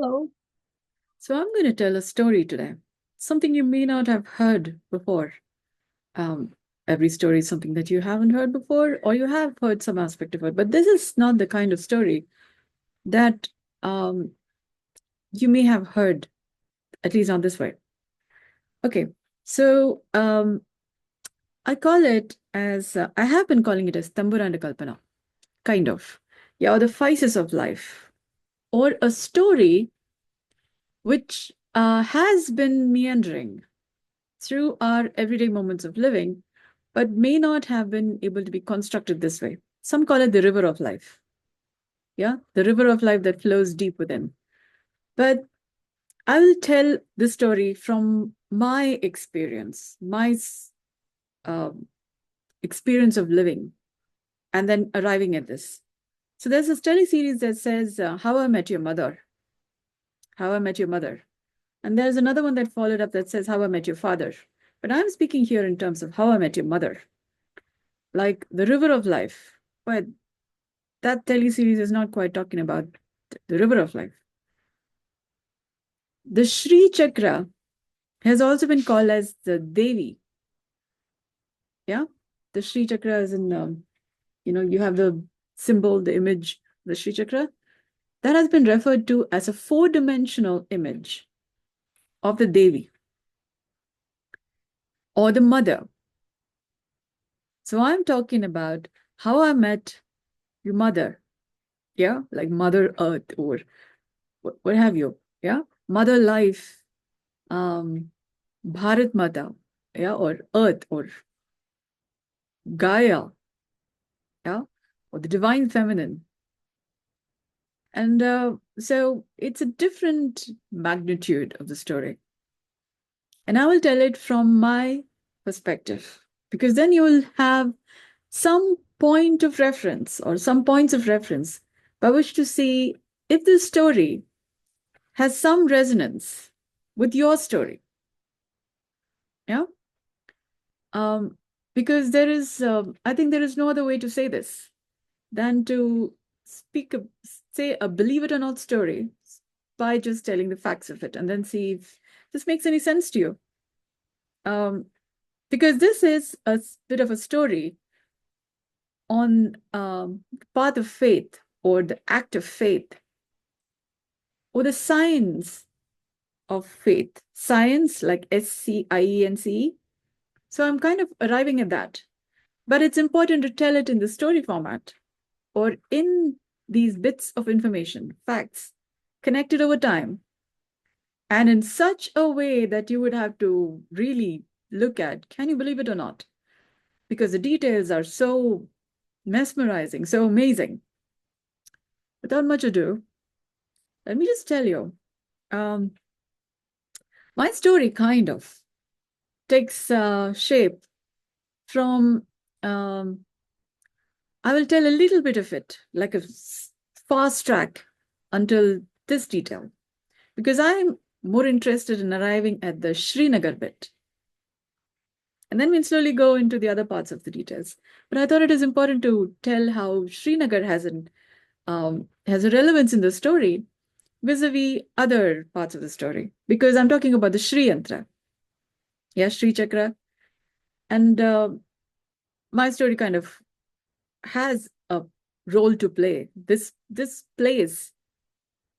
Hello. So I'm going to tell a story today, something you may not have heard before. Um, every story is something that you haven't heard before, or you have heard some aspect of it. But this is not the kind of story that um, you may have heard, at least not this way. Okay, so I call it as, I have been calling it as Tamburanda Kalpana, kind of. Yeah, or the Faces of Life, or a story which has been meandering through our everyday moments of living, but may not have been able to be constructed this way. Some call it the river of life. Yeah, the river of life that flows deep within. But I will tell the story from my experience, my um, experience of living, and then arriving at this. So there's a study series that says How I Met Your Mother. How I Met Your Mother. And there's another one that followed up that says How I Met Your Father. But I'm speaking here in terms of How I Met Your Mother, like the river of life. But that teleseries is not quite talking about the river of life. The Shri Chakra has also been called as the Devi. Yeah, the Shri Chakra is in, you have the symbol, the image, the Shri Chakra. That has been referred to as a four-dimensional image of the Devi or the mother. So I'm talking about how I met your mother. Yeah, like Mother Earth or what have you. Yeah, Mother Life, Bharat Mata, yeah, or Earth or Gaia, yeah, or the Divine Feminine. And so it's a different magnitude of the story. And I will tell it from my perspective, because then you will have some point of reference or some points of reference by which to see if this story has some resonance with your story. Yeah. Um, because there is, I think there is no other way to say this than to say a believe it or not story by just telling the facts of it and then see if this makes any sense to you. Because this is a bit of a story on the path of faith or the act of faith or the science of faith. Science, like SCIENCE. So I'm kind of arriving at that. But it's important to tell it in the story format or in these bits of information, facts, connected over time, and in such a way that you would have to really look at, can you believe it or not? Because the details are so mesmerizing, so amazing. Without much ado, let me just tell you, um, my story kind of takes shape from, um, I will tell a little bit of it, like a fast track until this detail, because I'm more interested in arriving at the Srinagar bit. And then we'll slowly go into the other parts of the details. But I thought it is important to tell how Srinagar has a relevance in the story vis-a-vis other parts of the story, because I'm talking about the Shri Yantra, yeah, Shri Chakra. And my story kind of has a role to play. This plays,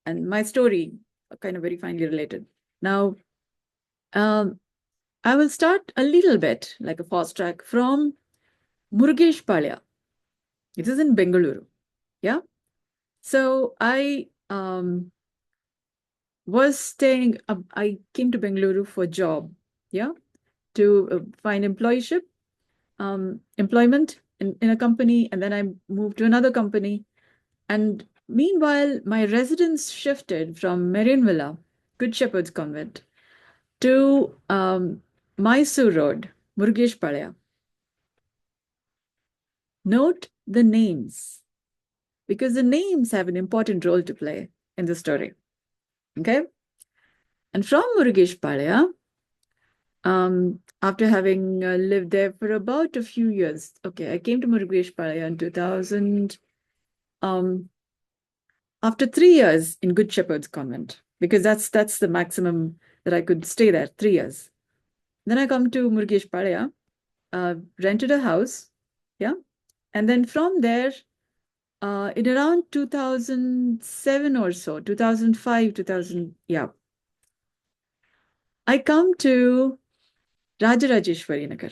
and my story are kind of very finely related. Now, um, I will start a little bit like a fast track from Murugeshpalya. It is in Bengaluru. Yeah. So I came to Bengaluru for a job. Yeah. To find employment in a company. And then I moved to another company. And meanwhile, my residence shifted from Marianvilla, Good Shepherd's Convent, to Mysore Road, Murugeshpalya. Note the names, because the names have an important role to play in the story. Okay? And from Murugeshpalya, after having lived there for about a few years, okay, I came to Murugeshpalya in 2000, after 3 years in Good Shepherd's Convent, because that's the maximum that I could stay there, 3 years. Then I come to Murgesh Palaya, rented a house, yeah, and then from there, in around 2007 or so, 2005, 2000, yeah, I come to Rajarajeshwari Nagar.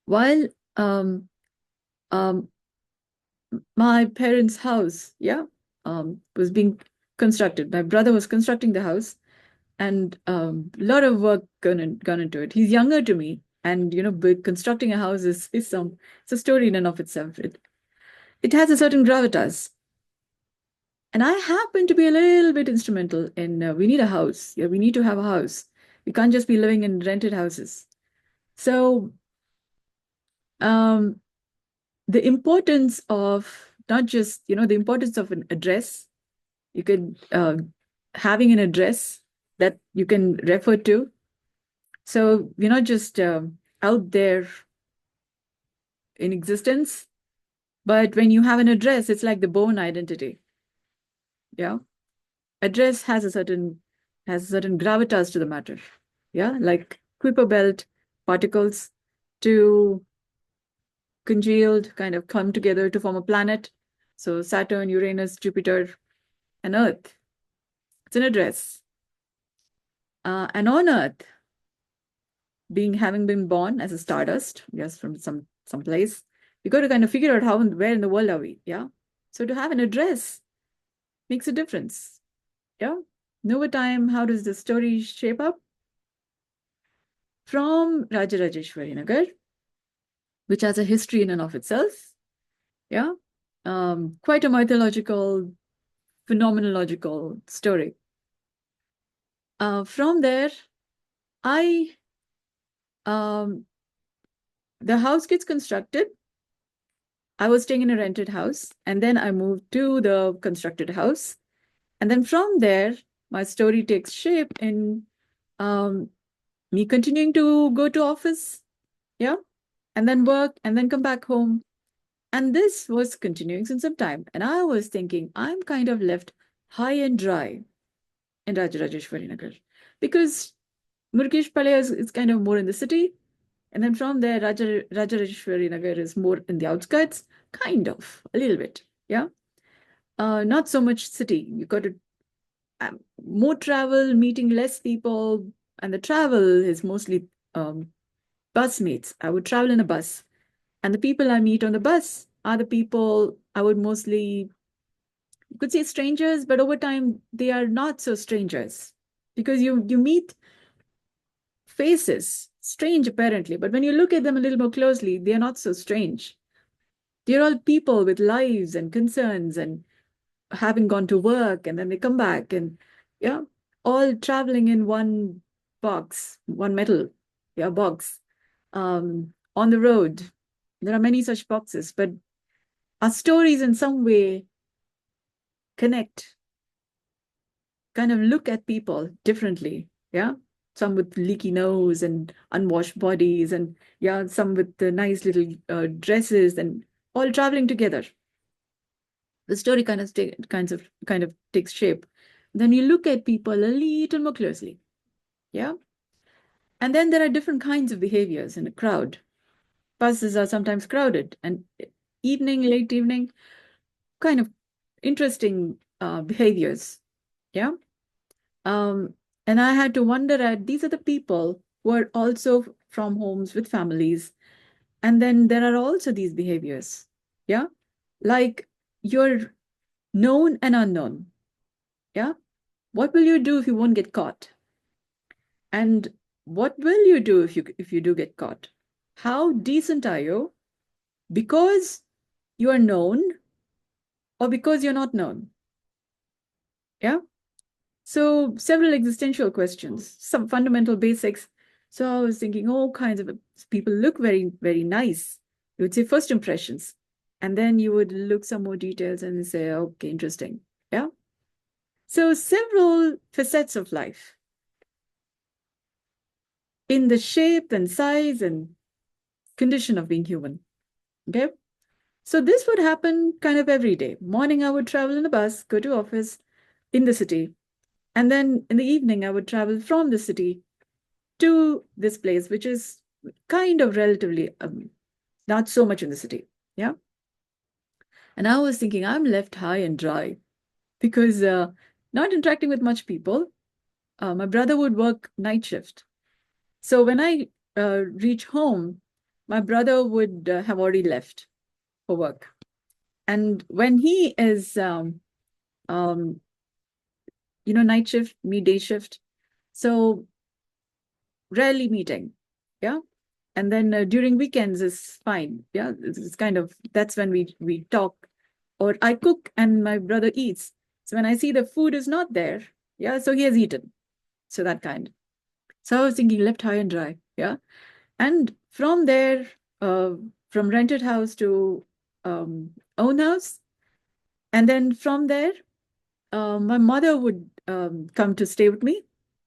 While my parents' house, yeah, was being constructed. My brother was constructing the house, and a lot of work gone into it. He's younger to me, and constructing a house is it's a story in and of itself. It has a certain gravitas, and I happen to be a little bit instrumental in. We need a house. Yeah, we need to have a house. We can't just be living in rented houses. So, um, the importance of not just the importance of an address. You could having an address that you can refer to. So you're not just out there in existence, but when you have an address, it's like the bone identity. Yeah, address has a certain gravitas to the matter. Yeah, like Kuiper belt particles to congealed kind of come together to form a planet. So Saturn, Uranus, Jupiter, and Earth. It's an address. And on Earth, having been born as a stardust, yes, from some place, we got to kind of figure out where in the world are we, yeah. So to have an address makes a difference, yeah. Over time, how does the story shape up? From Rajarajeshwari Nagar, which has a history in and of itself, yeah, quite a mythological, phenomenological story. From there, the house gets constructed. I was staying in a rented house, and then I moved to the constructed house. And then from there, my story takes shape in me continuing to go to office, yeah, and then work, and then come back home. And this was continuing since some time. And I was thinking, I'm kind of left high and dry in Rajarajeshwari Nagar because Murgesh Palaya is kind of more in the city. And then from there, Rajarajeshwari Nagar is more in the outskirts, kind of, a little bit, yeah. Not so much city. You got to more travel, meeting less people, and the travel is mostly bus mates. I would travel in a bus, and the people I meet on the bus are the people I would mostly, you could say strangers, but over time they are not so strangers because you meet faces, strange apparently, but when you look at them a little more closely, they are not so strange. They're all people with lives and concerns and having gone to work and then they come back and yeah, all traveling in one box, one metal, yeah, box, on the road. There are many such boxes, but our stories in some way connect, kind of look at people differently, yeah. Some with leaky nose and unwashed bodies, and yeah, some with the nice little dresses, and all traveling together. The story kind of takes shape. Then you look at people a little more closely, yeah. And then there are different kinds of behaviors in a crowd. Buses are sometimes crowded, and late evening, kind of interesting behaviors, yeah. Um, and I had to wonder at these are the people who are also from homes with families, and then there are also these behaviors, yeah, like you're known and unknown, yeah. What will you do if you won't get caught? And what will you do if you do get caught? How decent are you? Because you are known or because you're not known? Yeah. So several existential questions, some fundamental basics. So I was thinking all kinds of people look very, very nice. You would say first impressions. And then you would look some more details and say, okay, interesting. Yeah. So several facets of life in the shape and size and condition of being human. Okay. So this would happen kind of every day. Morning, I would travel in a bus, go to office in the city. And then in the evening, I would travel from the city to this place, which is kind of relatively not so much in the city. Yeah. And I was thinking, I'm left high and dry because not interacting with much people. My brother would work night shift. So when I reach home, my brother would have already left for work. And when he is, um, night shift, me day shift, so rarely meeting. Yeah. And then during weekends is fine. Yeah. It's kind of, that's when we talk, or I cook and my brother eats. So when I see the food is not there, yeah, so he has eaten. So that kind. So I was thinking left high and dry. Yeah. And from there, uh, from rented house to own house. And then from there, my mother would come to stay with me.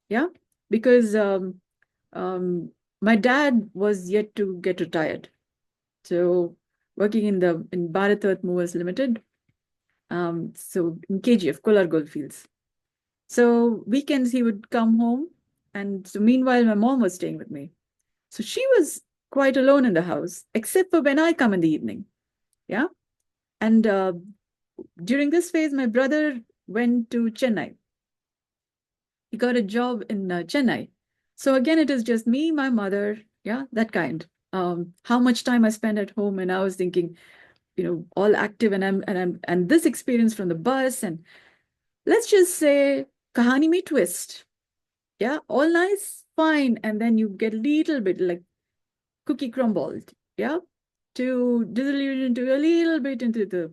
Yeah. Because um, my dad was yet to get retired. So working in Bharat Earth Movers Limited. So in KGF, Kolar Goldfields. So weekends he would come home. And so meanwhile, my mom was staying with me. So she was quite alone in the house, except for when I come in the evening. Yeah. And during this phase, my brother went to Chennai. He got a job in Chennai. So again, it is just me, my mother, yeah, that kind. How much time I spend at home, and I was thinking, all active, and this experience from the bus, and let's just say, kahani me twist, yeah, all nice, fine, and then you get a little bit like cookie crumbled, yeah, to disillusion to a little bit into the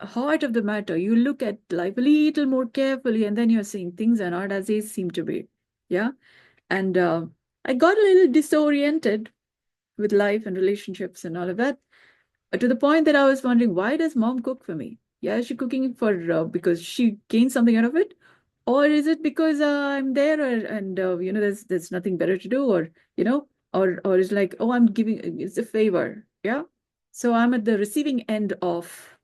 heart of the matter. You look at life a little more carefully, and then you're seeing things are not as they seem to be. Yeah. And I got a little disoriented with life and relationships and all of that, to the point that I was wondering, why does mom cook for me? Yeah, is she cooking for because she gains something out of it? Or is it because I'm there and there's nothing better to do, or or it's like, oh, I'm giving, it's a favor. Yeah. So I'm at the receiving end of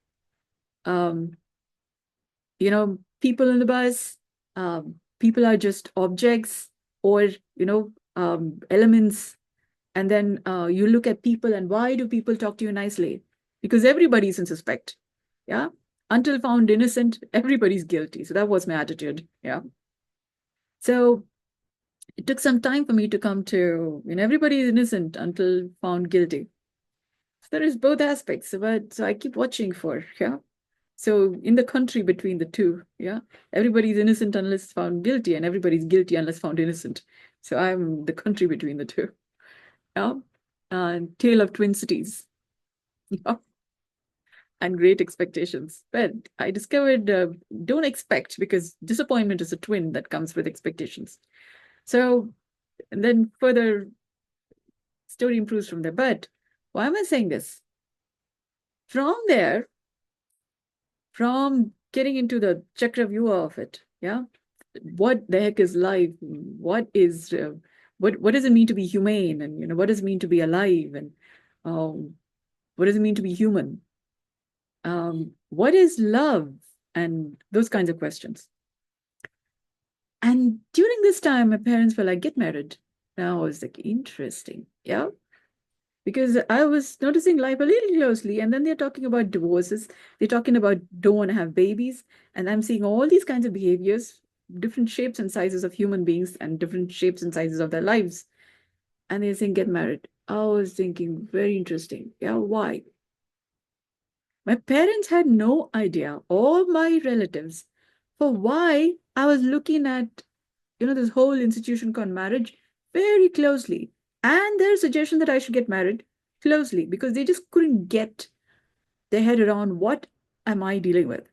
um people in the bus, people are just objects, or, elements. And then you look at people, and why do people talk to you nicely? Because everybody's in suspect. Yeah. Until found innocent, everybody's guilty. So that was my attitude. Yeah. So it took some time for me to come to, everybody is innocent until found guilty. So there is both aspects, but so I keep watching for, yeah. So in the country between the two, yeah, everybody's innocent unless found guilty, and everybody's guilty unless found innocent. So I'm the country between the two. Yeah. Tale of twin cities. Yeah. And great expectations. But I discovered don't expect, because disappointment is a twin that comes with expectations. So, and then further story improves from there. But why am I saying this? From there, from getting into the chakra view of it, yeah, what the heck is life? What does it mean to be humane? And what does it mean to be alive? And what does it mean to be human? What is love? And those kinds of questions. And during this time, my parents were like, get married. And I was like, interesting. Yeah. Because I was noticing life a little closely. And then they're talking about divorces. They're talking about don't want to have babies. And I'm seeing all these kinds of behaviors, different shapes and sizes of human beings, and different shapes and sizes of their lives. And they're saying, get married. I was thinking, very interesting. Yeah. Why? My parents had no idea, or my relatives, for why I was looking at, this whole institution called marriage very closely. And their suggestion that I should get married closely, because they just couldn't get their head around what am I dealing with.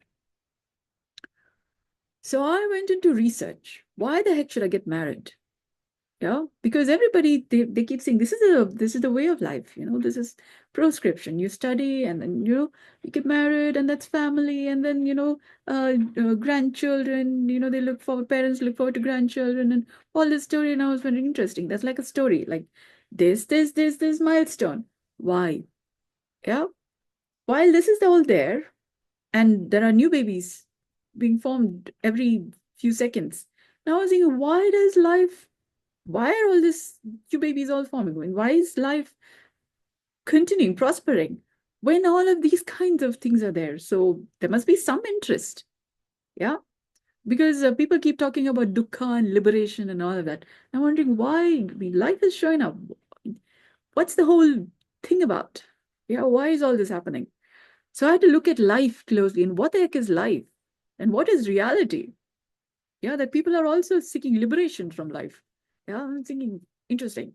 So I went into research. Why the heck should I get married? Yeah, because everybody they keep saying this is the way of life, this is proscription. You study, and then you get married, and that's family, and then grandchildren, they look forward, parents look forward to grandchildren, and all this story. And I was very interesting. That's like a story, like this milestone. Why? Yeah, while this is all there, and there are new babies being formed every few seconds. Now I was thinking, why are all this new babies all forming? Why is life continuing, prospering, when all of these kinds of things are there? So there must be some interest. Yeah. Because people keep talking about dukkha and liberation and all of that. I'm wondering why. I mean, life is showing up. What's the whole thing about? Yeah, why is all this happening? So I had to look at life closely and what the heck is life? And what is reality? Yeah, that people are also seeking liberation from life. Yeah, I'm thinking, interesting.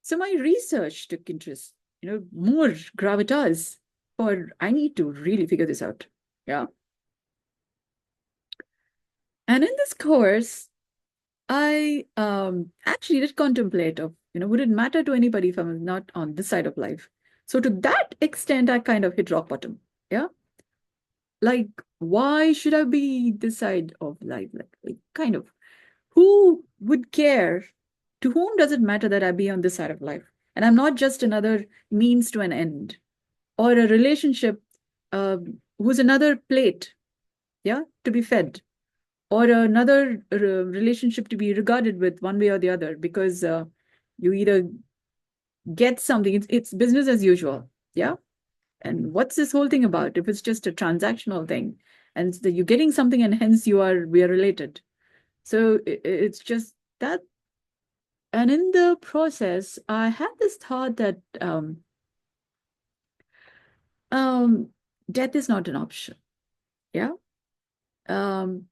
So my research took interest, more gravitas for I need to really figure this out. Yeah. And in this course, I actually did contemplate of, would it matter to anybody if I'm not on this side of life? So to that extent, I kind of hit rock bottom. Yeah. Like, why should I be this side of life? Like kind of, who would care? To whom does it matter that I be on this side of life? And I'm not just another means to an end or a relationship who's another plate, yeah, to be fed or another relationship to be regarded with one way or the other because you either get something, it's business as usual, yeah. And what's this whole thing about if it's just a transactional thing and you're getting something and hence we are related? So it's just that. And in the process I had this thought that um, death is not an option, yeah. um,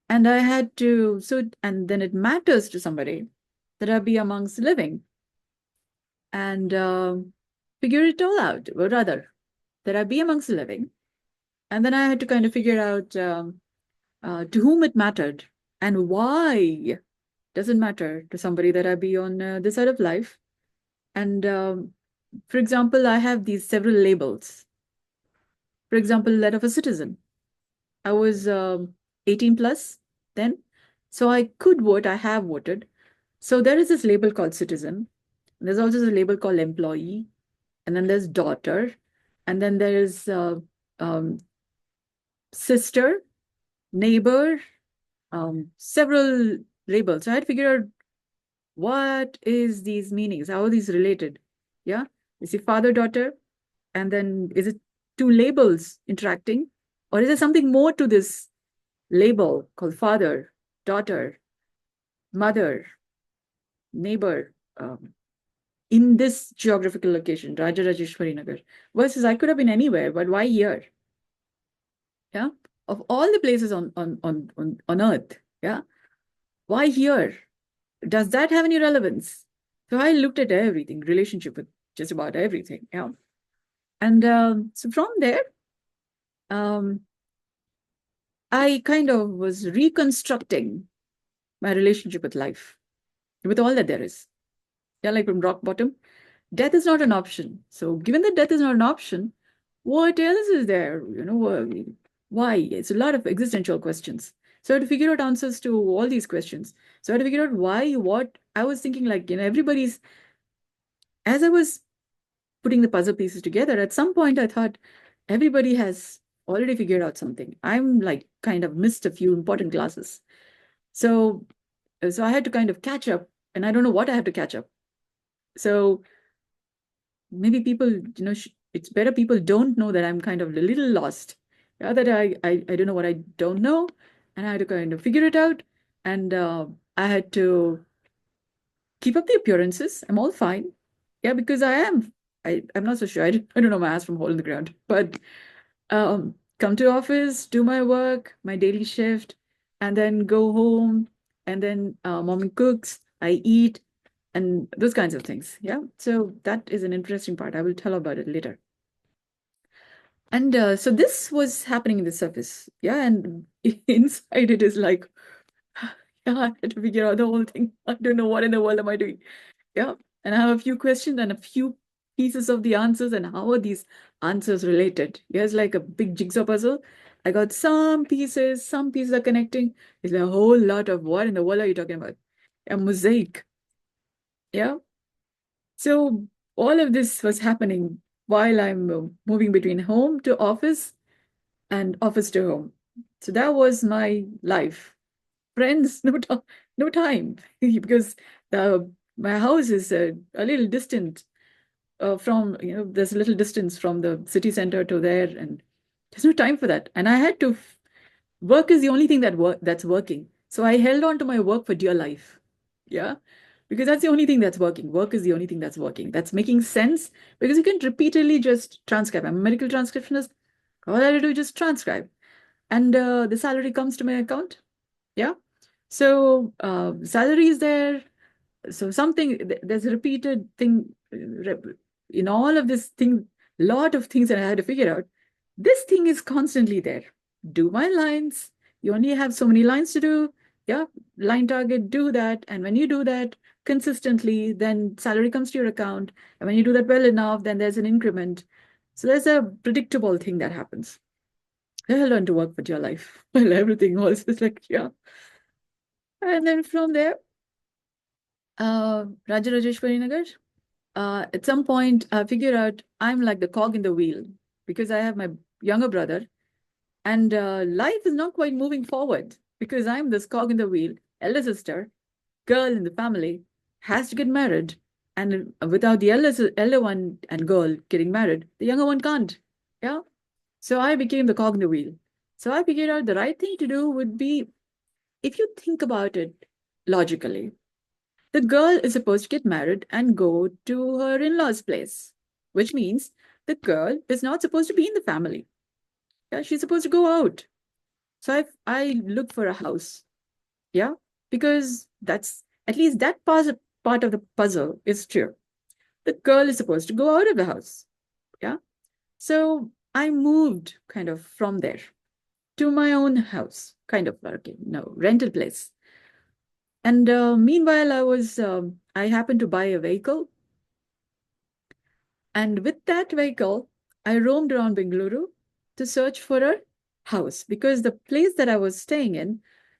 and I had to, and then it matters to somebody that I be amongst living and figure it all out, or rather, that I be amongst the living. And then I had to kind of figure out to whom it mattered and why does it matter to somebody that I be on this side of life. And for example, I have these several labels. For example, that of a citizen. I was 18 plus then, so I could vote. I have voted. So there is this label called citizen. There's also this label called employee, and then there's daughter, and then there's um, sister, neighbor, several labels. So I had to figure out what is these meanings, how are these related? Yeah, is it father, daughter, and then is it two labels interacting, or is there something more to this label called father, daughter, mother, neighbor? In this geographical location, Rajarajeshwari Nagar, versus I could have been anywhere, but why here? Yeah, of all the places on earth, yeah, why here? Does that have any relevance? So I looked at everything, relationship with just about everything, yeah. And so from there, um, I kind of was reconstructing my relationship with life, with all that there is. Yeah, like from rock bottom, death is not an option. So given that death is not an option, what else is there? Why? It's a lot of existential questions. So I had to figure out answers to all these questions. So I had to figure out why, what. I was thinking like, everybody's, as I was putting the puzzle pieces together, at some point I thought everybody has already figured out something. I'm like kind of missed a few important classes. So, so I had to kind of catch up, and I don't know what I have to catch up. So maybe people, it's better people don't know that I'm kind of a little lost. Yeah, that I don't know what I don't know, and I had to kind of figure it out. And I had to keep up the appearances. I'm all fine. Yeah, because I am. I'm not so sure. I don't know my ass from hole in the ground. But come to office, do my work, my daily shift, and then go home, and then mommy cooks, I eat, and those kinds of things. Yeah. So that is an interesting part. I will tell about it later. And so this was happening in the surface. Yeah. And inside it is like, yeah, I had to figure out the whole thing. I don't know what in the world am I doing. Yeah. And I have a few questions and a few pieces of the answers, and how are these answers related? Here's like a big jigsaw puzzle. I got some pieces are connecting. It's like a whole lot of what in the world are you talking about? A mosaic. Yeah. So all of this was happening while I'm moving between home to office and office to home. So that was my life. Friends, no time, because my house is a little distant from, there's a little distance from the city center to there, and there's no time for that. And I had to, work is the only thing that's working. So I held on to my work for dear life. Yeah. Because that's the only thing that's working. Work is the only thing that's working. That's making sense because you can repeatedly just transcribe. I'm a medical transcriptionist. All I have to do is just transcribe. And the salary comes to my account. Yeah. So salary is there. So there's a repeated thing in all of this thing, lot of things that I had to figure out. This thing is constantly there. Do my lines. You only have so many lines to do. Yeah, line target, do that. And when you do that consistently, then salary comes to your account. And when you do that well enough, then there's an increment. So there's a predictable thing that happens. I learned to work with your life. Well, everything else is like, yeah. And then from there, Rajarajeshwari Nagar. At some point, I figured out I'm like the cog in the wheel because I have my younger brother, and life is not quite moving forward because I'm this cog in the wheel, elder sister, girl in the family, has to get married. And without the elder one and girl getting married, the younger one can't. Yeah. So I became the cog in the wheel. So I figured out the right thing to do would be, if you think about it logically, the girl is supposed to get married and go to her in-laws' place, which means the girl is not supposed to be in the family. Yeah, she's supposed to go out. So I look for a house. Yeah, because that's at least that part of the puzzle is true. The girl is supposed to go out of the house. Yeah. So I moved kind of from there to my own house, kind of, okay, no, rental place. And meanwhile, I happened to buy a vehicle. And with that vehicle, I roamed around Bengaluru to search for a house because the place that I was staying in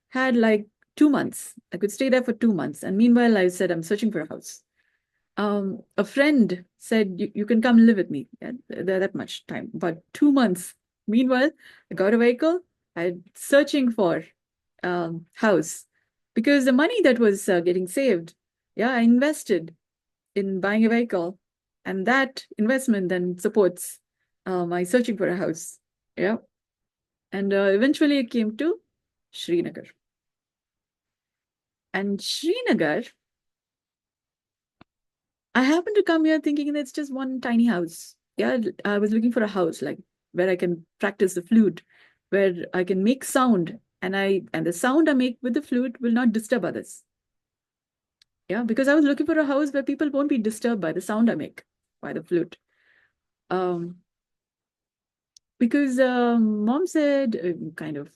had like 2 months. I could stay there for 2 months. And meanwhile, I said, I'm searching for a house. A friend said, you can come live with me. Yeah, that much time, but 2 months. Meanwhile, I got a vehicle. I'm searching for house because the money that was getting saved, yeah, I invested in buying a vehicle, and that investment then supports my searching for a house. Yeah, and eventually it came to Srinagar. And Srinagar, I happened to come here thinking that it's just one tiny house. Yeah, I was looking for a house like where I can practice the flute, where I can make sound, and the sound I make with the flute will not disturb others. Yeah, because I was looking for a house where people won't be disturbed by the sound I make by the flute. Um, because mom said, kind of,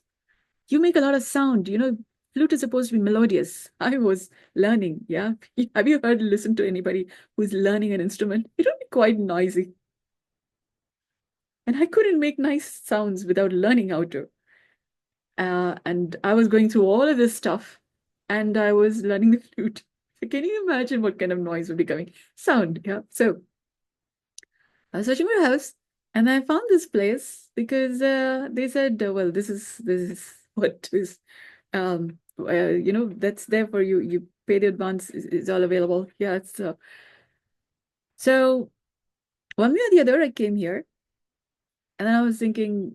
you make a lot of sound. Flute is supposed to be melodious. I was learning. Yeah. Have you listen to anybody who's learning an instrument? It would be quite noisy. And I couldn't make nice sounds without learning how to. And I was going through all of this stuff and I was learning the flute. So can you imagine what kind of noise would be coming? Sound. Yeah. So I was searching for a house and I found this place because they said, well, this is what is, that's there for you. You pay the advance, it's all available. Yeah. So one way or the other, I came here and then I was thinking,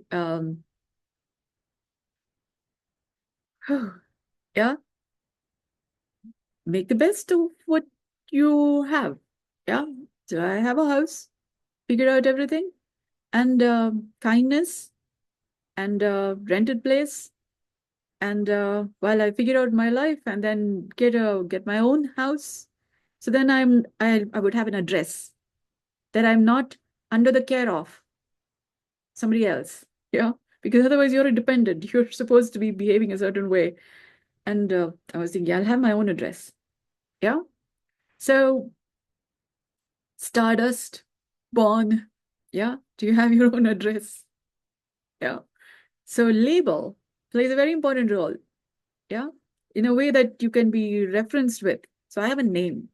yeah, make the best of what you have. Yeah. So I have a house, figure out everything, and kindness and rented place. And while I figure out my life and then get my own house, so then I would have an address that I'm not under the care of somebody else. Yeah, because otherwise you're independent. You're supposed to be behaving a certain way. And I was thinking, I'll have my own address. Yeah. So Stardust, born. Yeah. Do you have your own address? Yeah. So label plays a very important role. Yeah. In a way that you can be referenced with. So I have a name.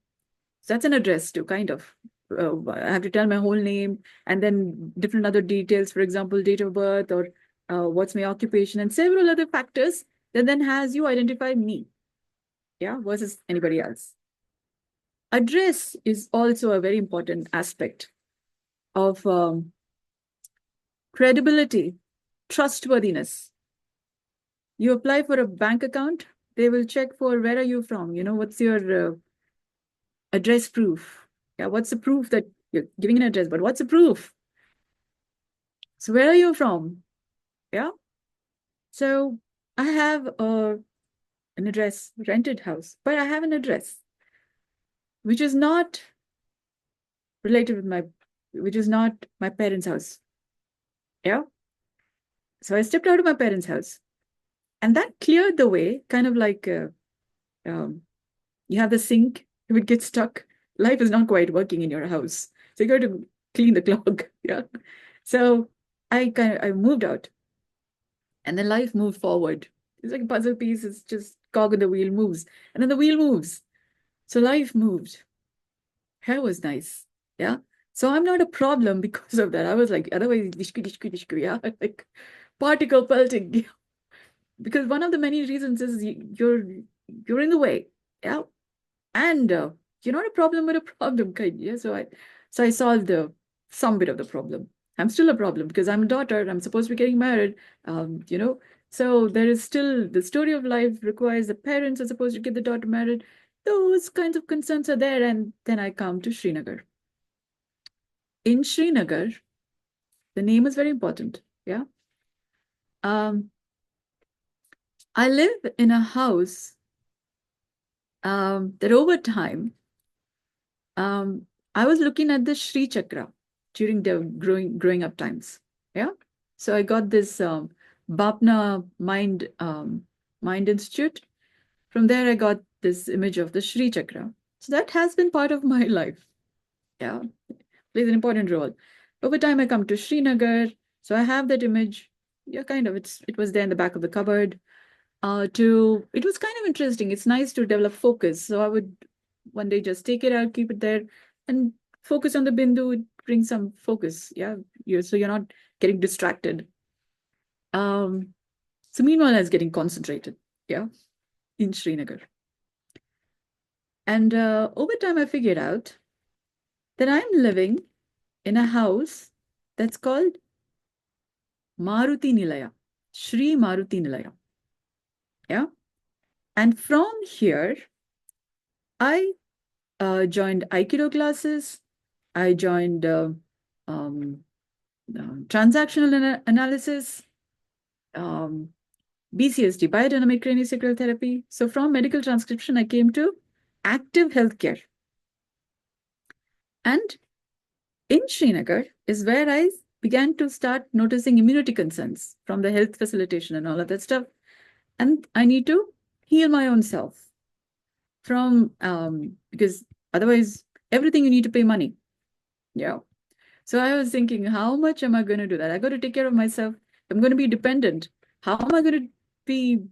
So that's an address too, kind of. I have to tell my whole name and then different other details, for example, date of birth or what's my occupation, and several other factors that then has you identify me, yeah, versus anybody else. Address is also a very important aspect of credibility, trustworthiness. You apply for a bank account, they will check for where are you from, what's your address proof. Yeah, what's the proof that you're giving an address, but what's the proof? So where are you from? Yeah. So I have an address, rented house, but I have an address which is not related with which is not my parents' house. Yeah. So I stepped out of my parents' house, and that cleared the way, kind of like um, you have the sink, if it gets stuck, life is not quite working in your house. So you got to clean the clog. Yeah. So I moved out, and then life moved forward. It's like a puzzle piece, it's just cog in the wheel moves, and then the wheel moves. So life moved. Hair was nice. Yeah. So I'm not a problem because of that. I was like, otherwise, yeah, like particle pelting. Because one of the many reasons is you're in the way. Yeah. And you're not a problem, but a problem kind. Yeah. So I solved some bit of the problem. I'm still a problem because I'm a daughter. I'm supposed to be getting married. You know. So there is still the story of life requires the parents are supposed to get the daughter married. Those kinds of concerns are there, and then I come to Srinagar. In Srinagar, the name is very important. Yeah. Um, I live in a house that over time I was looking at the ShriChakra during the growing up times. Yeah. So I got this Bapna Mind Institute. From there, I got this image of the ShriChakra. So that has been part of my life. Yeah. Plays an important role. Over time, I come to Srinagar. So I have that image. Yeah, kind of. It was there in the back of the cupboard. It was kind of interesting. It's nice to develop focus. So I would one day just take it out, keep it there, and focus on the bindu. It brings some focus. Yeah, so you're not getting distracted. Um, so meanwhile, I was getting concentrated. Yeah, in Srinagar, and over time, I figured out that I'm living in a house that's called Maruti Nilaya, Shri Maruti Nilaya. Yeah, and from here, I joined Aikido classes. I joined um, transactional analysis, um, BCSD, biodynamic craniosacral therapy. So from medical transcription, I came to active healthcare. And in Srinagar is where I began to start noticing immunity concerns from the health facilitation and all of that stuff. And I need to heal my own self because otherwise everything you need to pay money. Yeah. So I was thinking, how much am I going to do that? I got to take care of myself. I'm going to be dependent. How am I going to be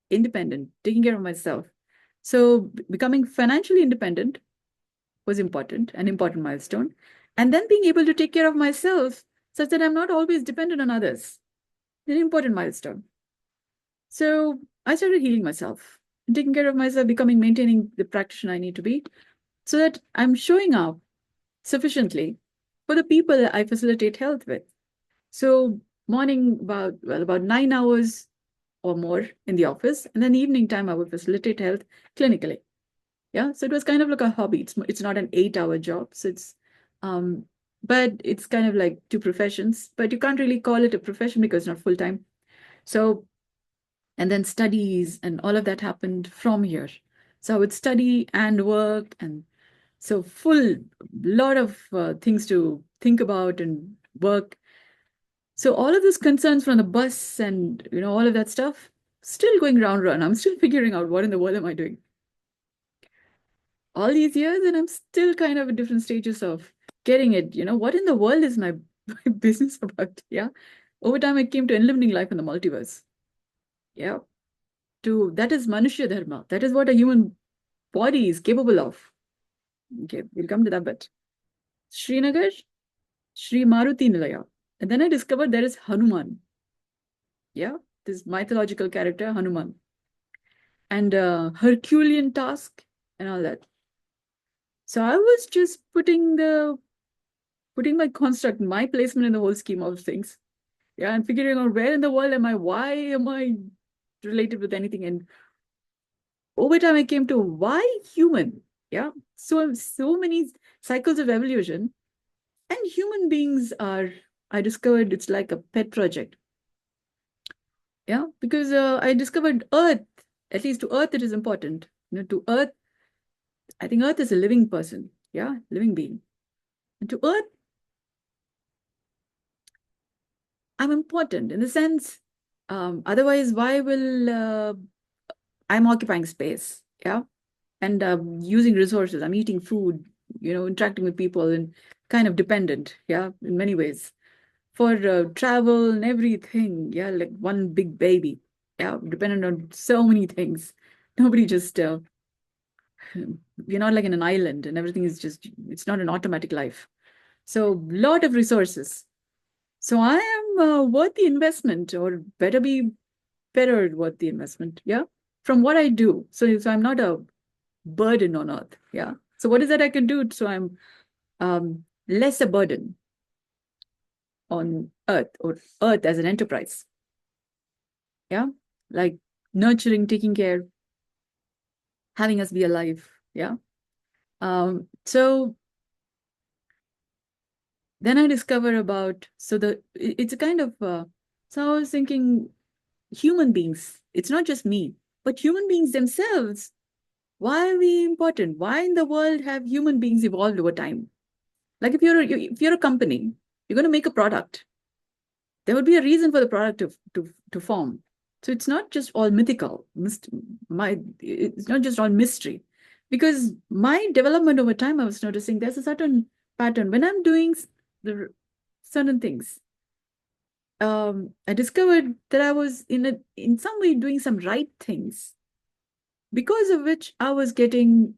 independent, taking care of myself? So becoming financially independent was important, an important milestone. And then being able to take care of myself such that I'm not always dependent on others, an important milestone. So I started healing myself and taking care of myself, maintaining the practitioner I need to be so that I'm showing up sufficiently for the people I facilitate health with. So morning about 9 hours or more in the office, and then evening time I would facilitate health clinically. Yeah, so it was kind of like a hobby. It's not an 8-hour job, so but it's kind of like two professions. But you can't really call it a profession because it's not full time. So, and then studies and all of that happened from here. So I would study and work, and so full lot of things to think about and work. So all of these concerns from the bus and all of that stuff, still going round. I'm still figuring out what in the world am I doing. All these years, and I'm still kind of at different stages of getting it. What in the world is my business about? Yeah. Over time, I came to eliminating life in the multiverse. Yeah. That is Manushya Dharma. That is what a human body is capable of. Okay, we'll come to that bit. Srinagar, Shri Maruti Nilaya. And then I discovered there is Hanuman. Yeah, this mythological character, Hanuman. And Herculean task and all that. So I was just putting my construct, my placement in the whole scheme of things. Yeah, and figuring out where in the world am I? Why am I related with anything? And over time, I came to why human? Yeah, so many cycles of evolution, and human beings are. I discovered it's like a pet project. Yeah, because I discovered Earth. At least to Earth, it is important. To Earth, I think Earth is a living person. Yeah, living being. And to Earth, I'm important in the sense. Otherwise, why will I'm occupying space? Yeah, and using resources. I'm eating food, interacting with people and kind of dependent, yeah, in many ways for travel and everything. Yeah, like one big baby. Yeah, dependent on so many things. Nobody just, we're not like in an island and everything is just, it's not an automatic life. So, lot of resources. So, I am worth the investment or better be better worth the investment. Yeah, from what I do. So I'm not a burden on earth. Yeah. So what is that I can do so I'm less a burden on earth or earth as an enterprise? Yeah. Like nurturing, taking care, having us be alive. Yeah. So then I discover about, it's a kind of, so I was thinking human beings, it's not just me, but human beings themselves. Why are we important? Why in the world have human beings evolved over time? Like if you're a company, you're going to make a product. There would be a reason for the product to form. So it's not just all mythical. It's not just all mystery, because my development over time, I was noticing there's a certain pattern when I'm doing the certain things. I discovered that I was in some way doing some right things, because of which I was getting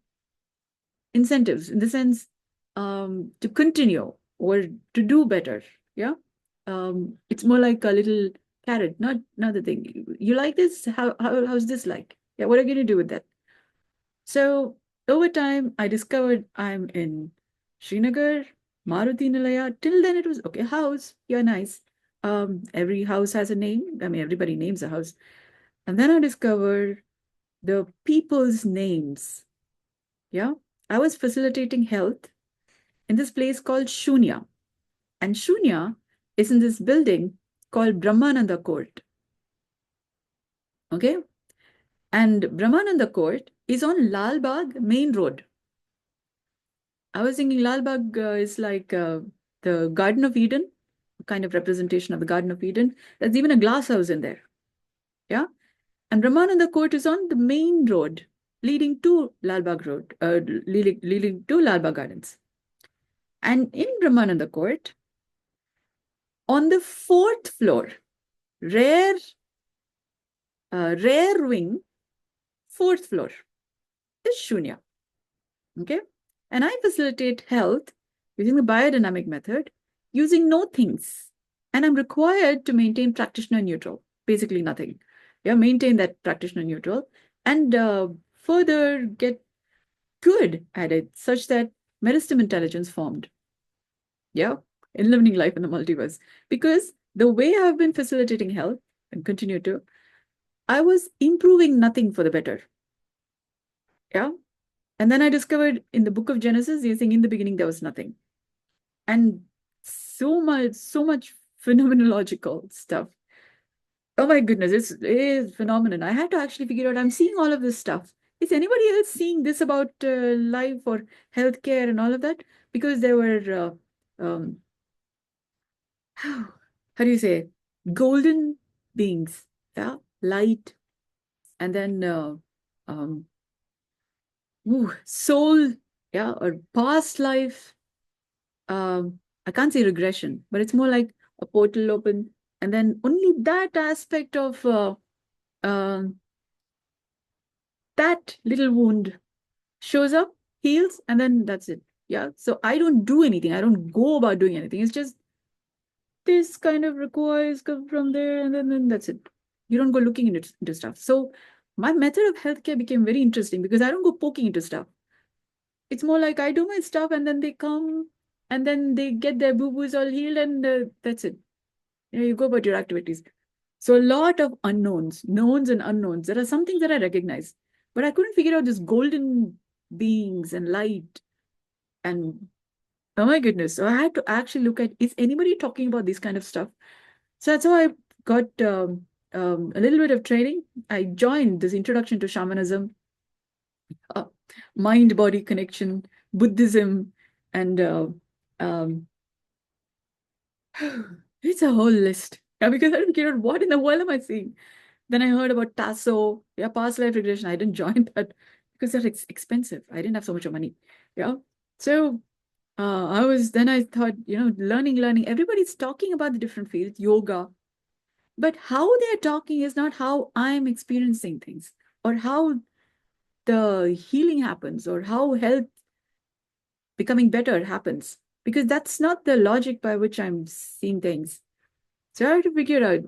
incentives in the sense to continue or to do better. Yeah. It's more like a little carrot, not the thing. You like this? How's this like? Yeah, what are you going to do with that? So over time, I discovered I'm in Srinagar, Maruti Nilaya. Till then, it was okay. House, yeah, nice. Every house has a name. I mean, everybody names a house. And then I discovered the people's names. Yeah, I was facilitating health in this place called Shunya. And Shunya is in this building called Brahmananda Court. Okay. And Brahmananda Court is on Lal Bagh main road. I was thinking Lal Bagh is like the Garden of Eden, kind of representation of the Garden of Eden. There's even a glass house in there. Yeah. And Brahmananda Court is on the main road leading to Lal Bagh Road, leading to Lal Bagh Gardens. And in Brahmananda Court, on the fourth floor, rare wing, fourth floor is Shunya. Okay. And I facilitate health using the biodynamic method, using no things. And I'm required to maintain practitioner neutral, basically nothing. Yeah, maintain that practitioner neutral and further get good at it such that meristem intelligence formed. Yeah, in living life in the multiverse. Because the way I've been facilitating health and continue to, I was improving nothing for the better. Yeah. And then I discovered in the book of Genesis, you're saying in the beginning there was nothing. And so much phenomenological stuff. Oh my goodness, it is phenomenon. I had to actually figure out, I'm seeing all of this stuff. Is anybody else seeing this about life or healthcare and all of that? Because there were, how do you say, golden beings, yeah, light, and then um, soul, yeah, or past life. I can't say regression, but it's more like a portal open, and then only that aspect of uh, that little wound shows up, heals, and then that's it. Yeah. So I don't do anything. I don't go about doing anything. It's just this kind of requires come from there, and then that's it. You don't go looking into stuff. So my method of healthcare became very interesting because I don't go poking into stuff. It's more like I do my stuff, and then they come, and then they get their boo-boos all healed, and that's it. You go about your activities. So a lot of unknowns, knowns and unknowns. There are some things that I recognize, but I couldn't figure out this golden beings and light and oh my goodness. So I had to actually look at, is anybody talking about this kind of stuff? So that's how I got a little bit of training. I joined this introduction to shamanism, uh, mind-body connection, Buddhism, and um, it's a whole list. Yeah, because I didn't figure out what in the world am I seeing. Then I heard about Tasso, yeah, past life regression. I didn't join that because that's expensive. I didn't have so much of money. Yeah. So I thought, learning. Everybody's talking about the different fields, yoga, but how they're talking is not how I'm experiencing things or how the healing happens or how health becoming better happens, because that's not the logic by which I'm seeing things. So I had to figure out,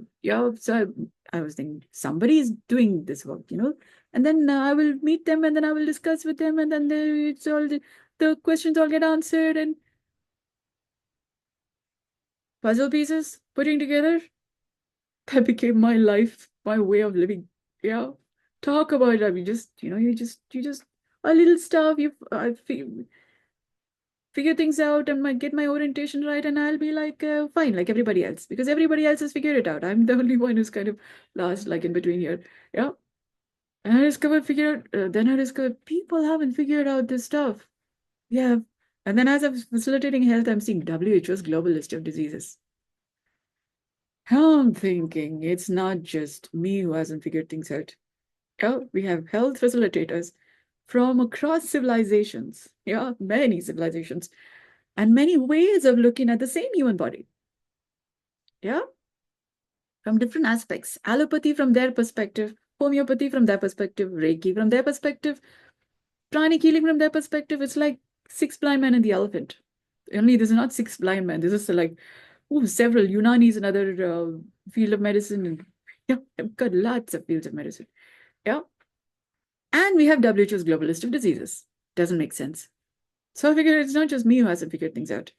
so I was thinking somebody is doing this work, and then I will meet them and then I will discuss with them and then the questions all get answered and puzzle pieces putting together. That became my life, my way of living. Yeah. Talk about it. I mean, you just a little stuff. I figure things out and get my orientation right, and I'll be like fine, like everybody else, because everybody else has figured it out. I'm the only one who's kind of lost, like in between here. Yeah. And then I discovered people haven't figured out this stuff. Yeah. And then as I'm facilitating health, I'm seeing WHO's global list of diseases. I'm thinking it's not just me who hasn't figured things out. Yeah, we have health facilitators from across civilizations. Yeah, many civilizations and many ways of looking at the same human body. Yeah, from different aspects. Allopathy from their perspective, homeopathy from their perspective, Reiki from their perspective, pranic healing from their perspective. It's like six blind men and the elephant. Only this is not six blind men. This is like several. Unani is another field of medicine. And yeah, I've got lots of fields of medicine. Yeah. And we have WHO's global list of diseases. Doesn't make sense. So I figured it's not just me who hasn't figured things out.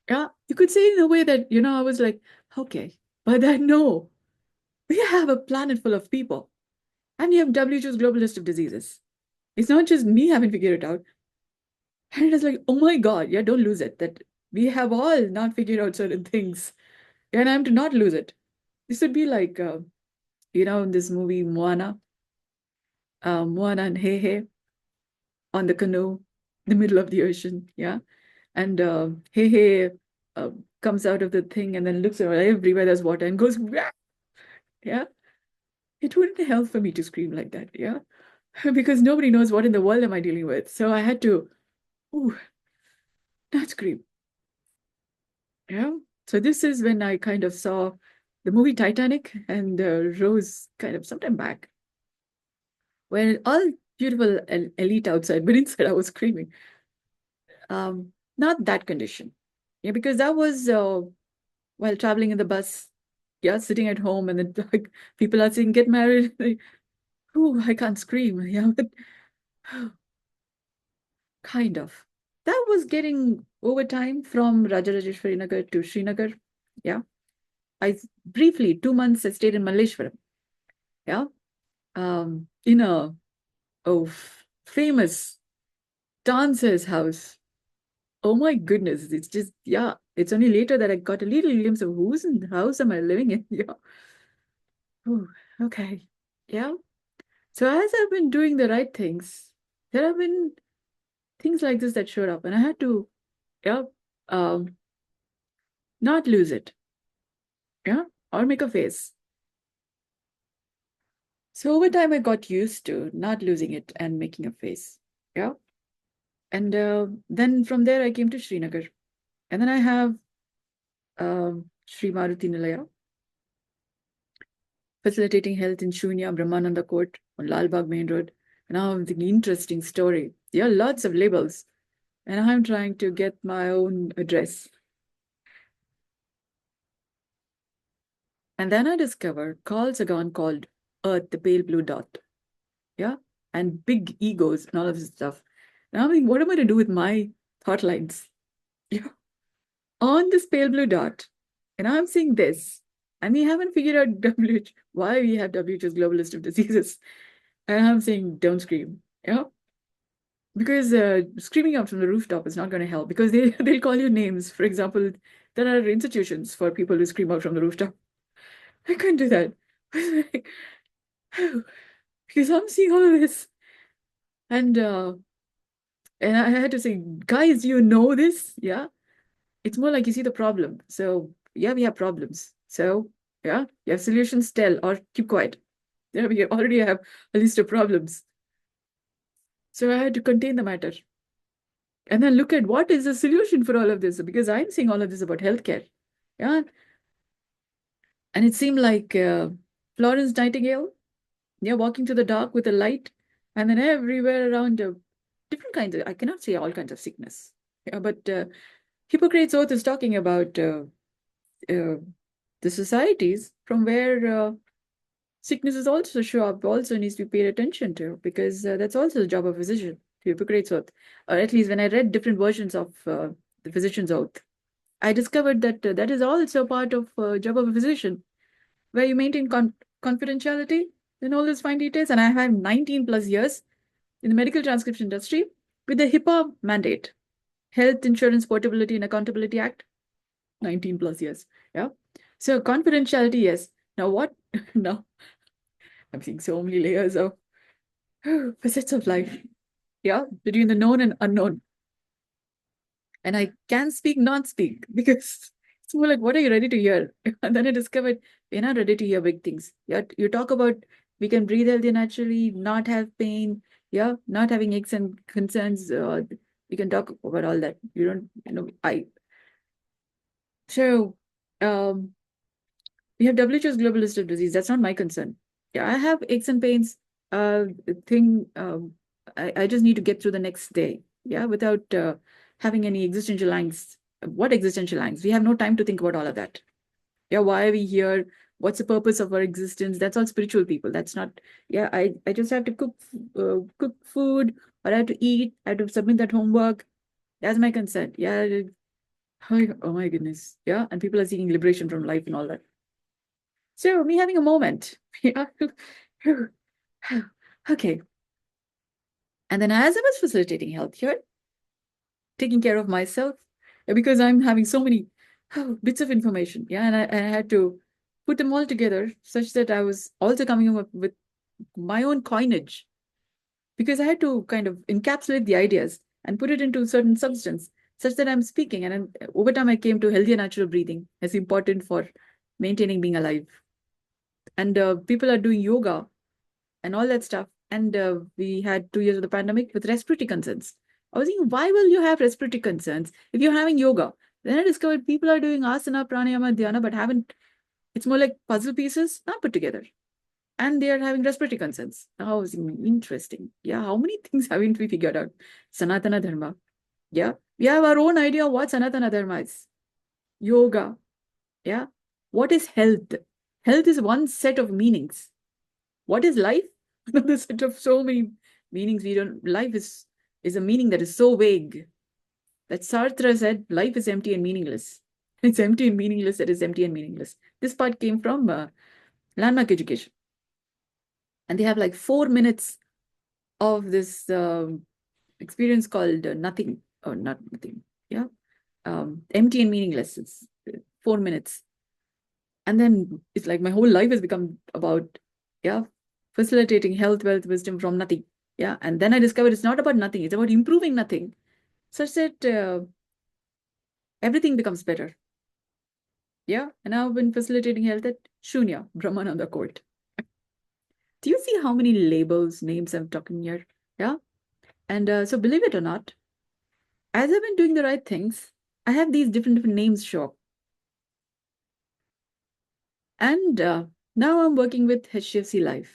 Yeah, you could say in a way that, I was like, okay, but then no, we have a planet full of people and you have WHO's global list of diseases. It's not just me having figured it out. And it is like, oh my God, yeah, don't lose it. That we have all not figured out certain things. And I'm to not lose it. This would be like, in this movie, Moana and Hey on the canoe in the middle of the ocean. Yeah. And Hey uh, comes out of the thing and then looks around everywhere there's water and goes, "Wah!" Yeah. It wouldn't help for me to scream like that. Yeah. Because nobody knows what in the world am I dealing with. So I had to, ooh, not scream. Yeah. So this is when I kind of saw the movie Titanic and Rose kind of sometime back, where all beautiful elite outside, but inside I was screaming. Not that condition. Yeah, because that was while traveling in the bus, yeah, sitting at home, and then like people are saying, get married. Like, ooh, I can't scream. Yeah, but kind of. That was getting over time from Rajarajeshwari Nagar to Srinagar. Yeah. I briefly, 2 months, I stayed in Malleshwaram. Yeah. In a famous dancer's house. Oh my goodness. It's just, yeah. It's only later that I got a little glimpse of whose house am I living in. Yeah. Ooh, okay. Yeah. So as I've been doing the right things, there have been things like this that showed up, and I had to, yeah, um, not lose it, yeah, or make a face. So over time, I got used to not losing it and making a face, yeah. And then from there, I came to Srinagar, and then I have Sri Maruti Nilaya, facilitating health in Shunya, Brahmananda Court on Lalbagh Main Road. And now I'm thinking, interesting story. There are lots of labels, and I'm trying to get my own address. And then I discovered calls are gone called Earth, the pale blue dot. Yeah. And big egos and all of this stuff. Now I'm thinking, what am I to do with my thought lines? Yeah. On this pale blue dot. And I'm seeing this. And we haven't figured out why we have WHO's global list of diseases. And I'm saying, don't scream. Yeah. Because screaming out from the rooftop is not going to help because they'll call you names. For example, there are institutions for people who scream out from the rooftop. I couldn't do that. Because I'm seeing all of this. And I had to say, guys, you know this? Yeah. It's more like you see the problem. So yeah, we have problems. So yeah, you have solutions, tell or keep quiet. Yeah, we already have a list of problems. So I had to contain the matter. And then look at what is the solution for all of this, because I'm seeing all of this about healthcare. Yeah. And it seemed like Florence Nightingale, yeah, walking through the dark with a light, and then everywhere around different kinds of, I cannot say all kinds of sickness. Yeah, but Hippocrates' Oath is talking about the societies from where sicknesses also show up, also needs to be paid attention to, because that's also the job of a physician, Hippocrates' Oath. Or at least when I read different versions of the physician's oath, I discovered that that is also part of job of a physician, where you maintain confidentiality in all these fine details. And I have 19 plus years in the medical transcription industry with the HIPAA mandate, Health Insurance Portability and Accountability Act, 19 plus years. Yeah. So confidentiality, yes. Now what? Now I'm seeing so many layers of facets of life. Yeah. Between the known and unknown. And I can speak, not speak, because it's more like, what are you ready to hear? And then I discovered we're not ready to hear big things. Yeah. You talk about we can breathe healthy naturally, not have pain. Yeah. Not having aches and concerns. We can talk about all that. You don't, so um, we have WHO's global list of disease. That's not my concern. Yeah, I have aches and pains. Thing. I just need to get through the next day. Yeah, without having any existential angst. What existential angst? We have no time to think about all of that. Yeah, why are we here? What's the purpose of our existence? That's all spiritual people. That's not. Yeah, I just have to cook food, or I have to eat. I have to submit that homework. That's my concern. Yeah. Oh my goodness. Yeah, and people are seeking liberation from life and all that. So me having a moment. Yeah. Okay. And then as I was facilitating health here, taking care of myself, because I'm having so many bits of information. Yeah. And I had to put them all together such that I was also coming up with my own coinage, because I had to kind of encapsulate the ideas and put it into certain substance such that I'm speaking. And then over time, I came to healthy and natural breathing as important for maintaining being alive. And people are doing yoga and all that stuff. And we had 2 years of the pandemic with respiratory concerns. I was thinking, why will you have respiratory concerns if you're having yoga? Then I discovered people are doing asana, pranayama, dhyana, but haven't, it's more like puzzle pieces not put together. And they are having respiratory concerns. Now I was thinking, interesting. Yeah, how many things haven't we figured out? Sanatana Dharma. Yeah, we have our own idea of what Sanatana Dharma is. Yoga. Yeah. What is health? Health is one set of meanings. What is life? Another set of so many meanings. We don't. Life is a meaning that is so vague that Sartre said life is empty and meaningless. It's empty and meaningless. That is empty and meaningless. This part came from landmark education, and they have like 4 minutes of this experience called nothing or not nothing. Yeah, empty and meaningless. It's 4 minutes, and then it's like my whole life has become about facilitating health, wealth, wisdom from nothing. Yeah. And then I discovered it's not about nothing, it's about improving nothing, such that everything becomes better. Yeah. And I've been facilitating health at Shunya, Brahmananda Court. Do you see how many labels, names I'm talking here? Yeah. And so believe it or not, as I've been doing the right things, I have these different names show up. And now I'm working with HDFC Life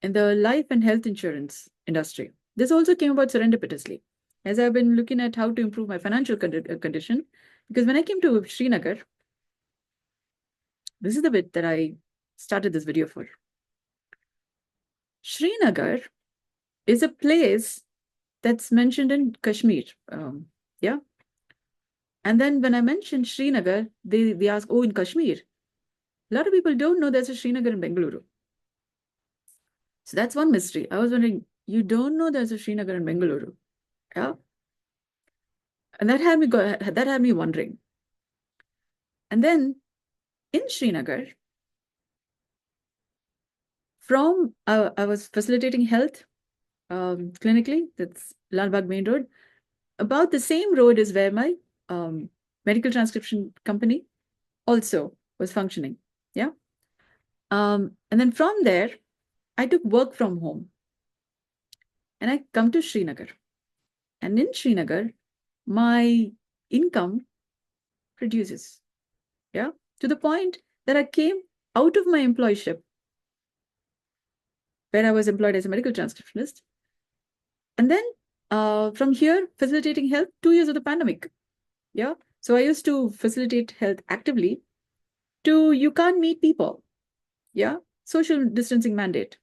in the life and health insurance industry. This also came about serendipitously, as I've been looking at how to improve my financial condition. Because when I came to Srinagar, This is the bit that I started this video for. Srinagar is a place that's mentioned in Kashmir. Yeah. And then when I mentioned Srinagar, they ask, oh, in Kashmir. A lot of people don't know there's a Srinagar in Bengaluru. So that's one mystery. I was wondering, you don't know there's a Srinagar in Bengaluru? Yeah. And that had me wondering. And then in Srinagar, I was facilitating health clinically. That's Lal Bagh Main Road. About the same road is where my medical transcription company also was functioning. Yeah. And then from there, I took work from home and I come to Srinagar. And in Srinagar, my income reduces. Yeah. To the point that I came out of my employship where I was employed as a medical transcriptionist. And then from here, facilitating health, 2 years of the pandemic. Yeah. So I used to facilitate health actively you can't meet people. Yeah. Social distancing mandate.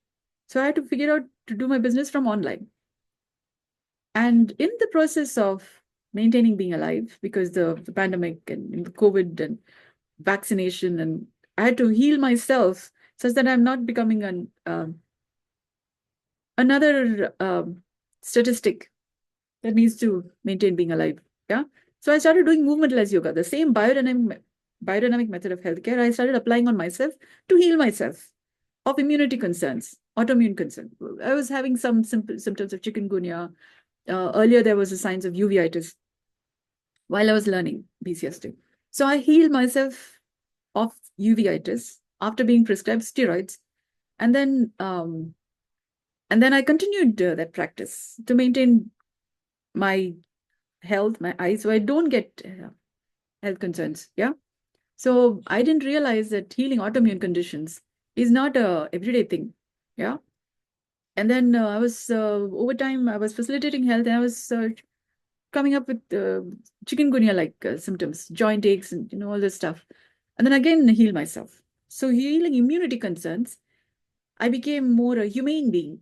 So I had to figure out to do my business from online. And in the process of maintaining being alive, because the pandemic and the COVID and vaccination, and I had to heal myself such that I'm not becoming another statistic that needs to maintain being alive. Yeah. So I started doing movemental yoga, the same biodynamic method of healthcare. I started applying on myself to heal myself of immunity concerns, autoimmune concerns. I was having some simple symptoms of chikungunya. Earlier, there was a signs of uveitis while I was learning BCS2. So I healed myself of uveitis after being prescribed steroids. And then I continued that practice to maintain my health, my eyes, so I don't get health concerns. Yeah. So I didn't realize that healing autoimmune conditions is not a everyday thing. Yeah. And then I was over time, I was facilitating health, and I was coming up with chikungunya-like symptoms, joint aches, and all this stuff. And then again, heal myself. So healing immunity concerns, I became more a humane being,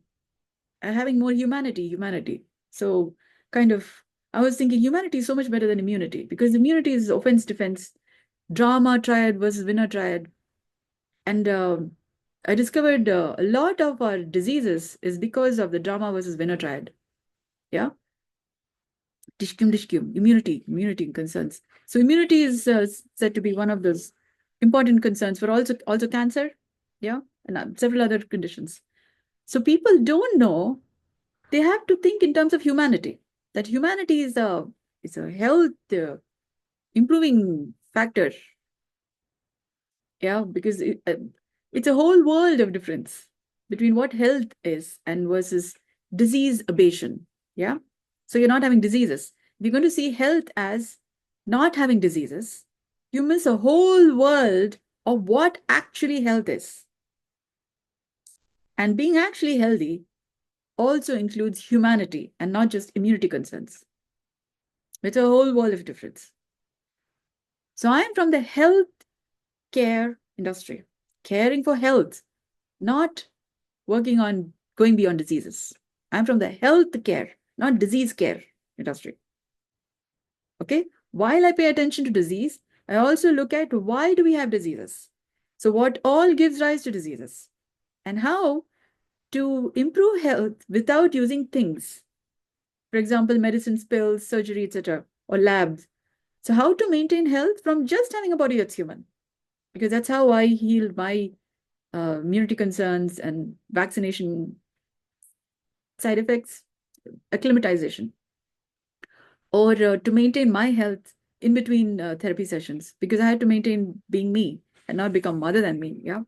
having more humanity. So kind of, I was thinking humanity is so much better than immunity, because immunity is offense, defense, drama triad versus winner triad. And I discovered a lot of our diseases is because of the drama versus winner triad. Yeah. Dishkim, immunity concerns. So immunity is said to be one of those important concerns for also cancer. Yeah. And several other conditions. So people don't know, they have to think in terms of humanity, that humanity is a health improving factor. Yeah, because it's a whole world of difference between what health is and versus disease abasion. Yeah. So you're not having diseases. If you're going to see health as not having diseases, you miss a whole world of what actually health is. And being actually healthy also includes humanity and not just immunity concerns. It's a whole world of difference. So I'm from the health care industry, caring for health, not working on going beyond diseases. I'm from the health care, not disease care industry. Okay. While I pay attention to disease, I also look at why do we have diseases? So what all gives rise to diseases and how to improve health without using things. For example, medicines, pills, surgery, etc., or labs. So how to maintain health from just having a body that's human? Because that's how I healed my immunity concerns and vaccination side effects, acclimatization, or to maintain my health in between therapy sessions, because I had to maintain being me and not become other than me. Yeah.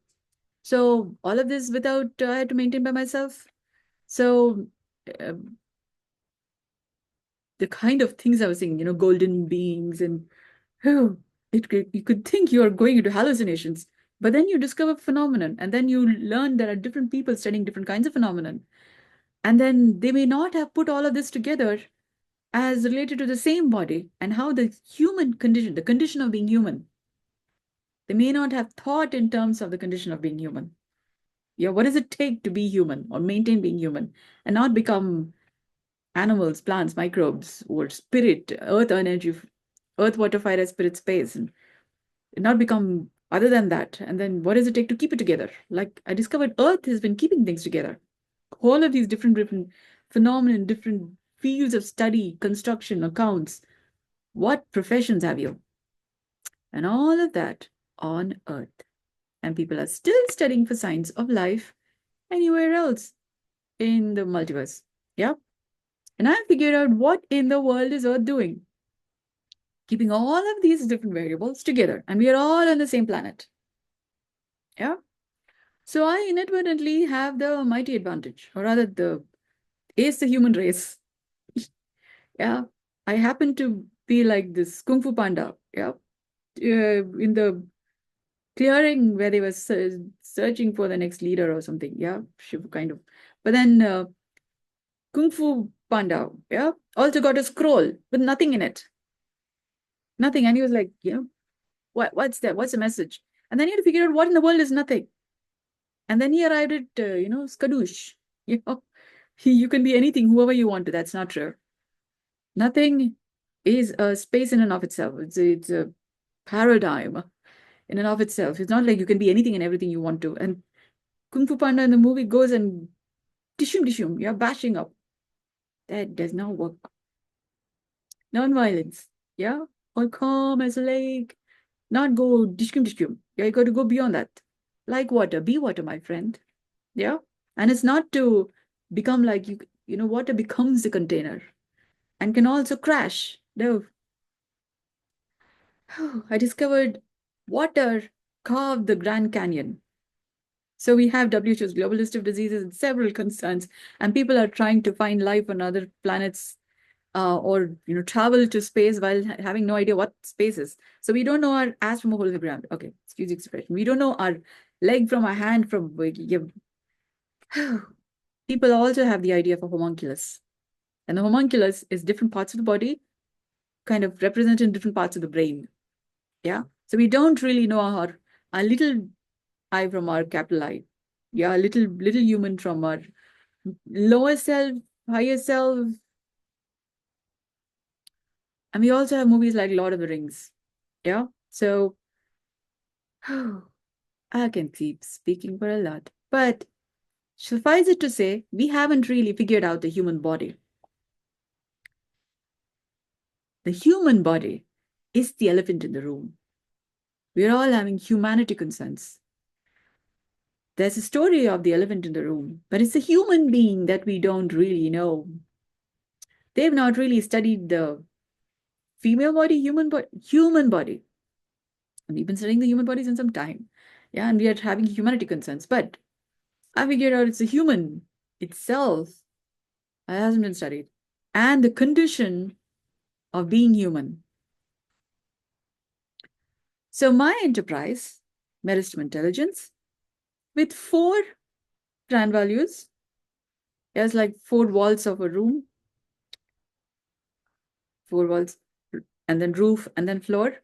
So all of this without I had to maintain by myself. So uh, the kind of things I was saying, golden beings and oh, you could think you are going into hallucinations, but then you discover phenomenon, and then you learn there are different people studying different kinds of phenomenon, and then they may not have put all of this together as related to the same body and how the human condition, the condition of being human, They may not have thought in terms of the condition of being human. Yeah, what does it take to be human or maintain being human and not become animals, plants, microbes, or spirit, earth energy, earth, water, fire, spirit, space, and not become other than that. And then what does it take to keep it together? Like I discovered earth has been keeping things together. All of these different phenomena, different fields of study, construction, accounts. What professions have you? And all of that on earth. And people are still studying for signs of life anywhere else in the multiverse. Yeah. And I figured out what in the world is earth doing, keeping all of these different variables together. And we are all on the same planet. Yeah. So I inadvertently have the mighty advantage, or rather the ace the human race. Yeah. I happen to be like this Kung Fu Panda. Yeah. In the clearing where they were searching for the next leader or something. Yeah. Kind of. But then Kung Fu Panda, yeah, also got a scroll with nothing in it. Nothing. And he was like, what's that? What's the message? And then he had to figure out what in the world is nothing. And then he arrived at, Skadoosh. You know, you can be anything, whoever you want to. That's not true. Nothing is a space in and of itself. It's a paradigm in and of itself. It's not like you can be anything and everything you want to. And Kung Fu Panda in the movie goes and tishum, you're bashing up. That does not work. Non-violence, yeah? Or calm as a lake. Not go dishkum. Yeah, you got to go beyond that. Like water, be water, my friend. Yeah? And it's not to become like water becomes the container and can also crash. No. I discovered water carved the Grand Canyon. So we have WHO's global list of diseases and several concerns, and people are trying to find life on other planets or travel to space while having no idea what space is. So we don't know our ass from a hole in the ground. Okay, excuse the expression. We don't know our leg from our hand from. People also have the idea of a homunculus, and the homunculus is different parts of the body, kind of represented in different parts of the brain. Yeah, so we don't really know our little I from our capital I. Yeah, little human from our lower self, higher self. And we also have movies like Lord of the Rings. Yeah. So I can keep speaking for a lot. But suffice it to say, we haven't really figured out the human body. The human body is the elephant in the room. We're all having humanity concerns. There's a story of the elephant in the room, but it's a human being that we don't really know. They've not really studied the female body, human body. And we've been studying the human bodies in some time. Yeah, and we are having humanity concerns. But I figured out it's a human itself that hasn't been studied. And the condition of being human. So my enterprise, Meristem Intelligence, with 4 brand values, there's like 4 walls of a room, 4 walls, and then roof, and then floor.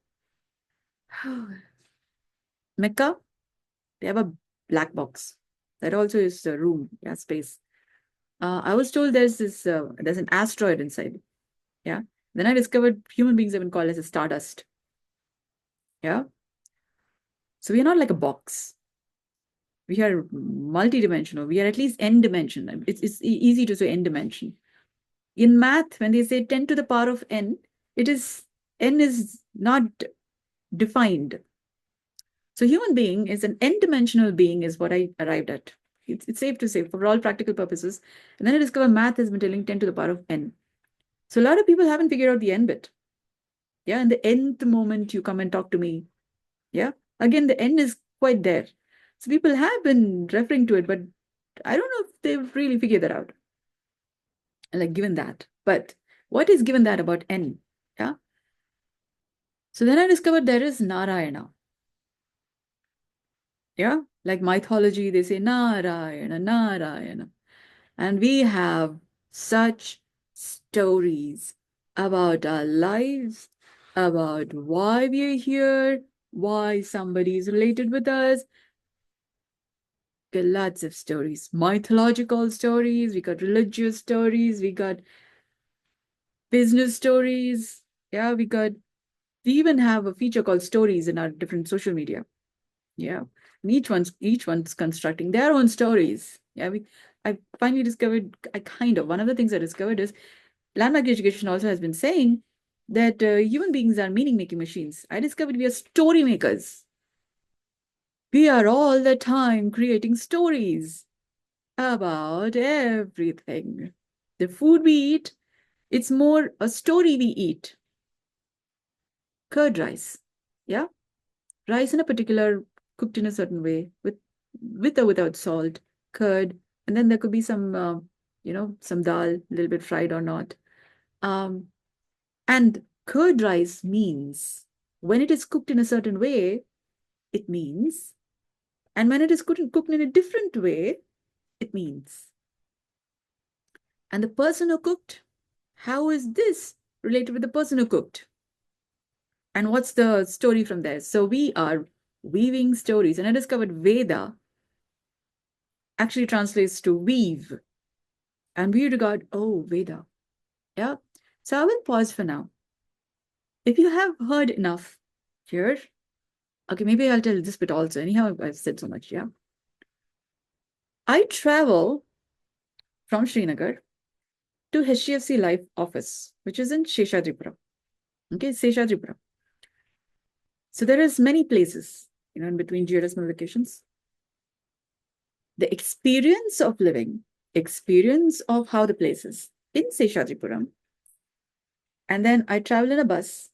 Mecca, they have a black box. That also is a room, yeah, space. I was told there's an asteroid inside. Yeah. Then I discovered human beings have been called as a stardust. Yeah. So we are not like a box. We are multidimensional. We are at least n dimension. It's easy to say n dimension. In math, when they say 10 to the power of n, n is not defined. So human being is an n-dimensional being is what I arrived at. It's safe to say for all practical purposes. And then I discovered math has been telling 10 to the power of n. So a lot of people haven't figured out the n bit. Yeah, in the nth moment you come and talk to me. Yeah, again, the n is quite there. So people have been referring to it, but I don't know if they've really figured that out. Like given that. But what is given that about n? Yeah. So then I discovered there is Narayana. Yeah, like mythology, they say Narayana, Narayana. And we have such stories about our lives, about why we are here, why somebody is related with us. Got lots of stories, mythological stories, we got religious stories, we got business stories. Yeah, we even have a feature called stories in our different social media. Yeah. And each one's constructing their own stories. Yeah. I finally discovered, one of the things I discovered is landmark education also has been saying that human beings are meaning-making machines. I discovered we are story makers. We are all the time creating stories about everything. The food we eat, it's more a story we eat. Curd rice. Yeah. Rice in a particular, cooked in a certain way, with or without salt, curd, and then there could be some, some dal, a little bit fried or not. Um, and curd rice means when it is cooked in a certain way, it means, and when it is cooked in a different way, it means. And the person who cooked, how is this related with the person who cooked? And what's the story from there? So we are weaving stories. And I discovered Veda actually translates to weave. And we regard, oh, Veda. Yeah. So I will pause for now. If you have heard enough here, okay, maybe I'll tell this bit also. Anyhow, I've said so much. Yeah. I travel from Srinagar to HDFC Life office, which is in Sheshadripura. Okay, Sheshadripura. So there is many places, in between GRSM locations. The experience of living, experience of how the place is in Seshadripuram. And then I travel in a bus,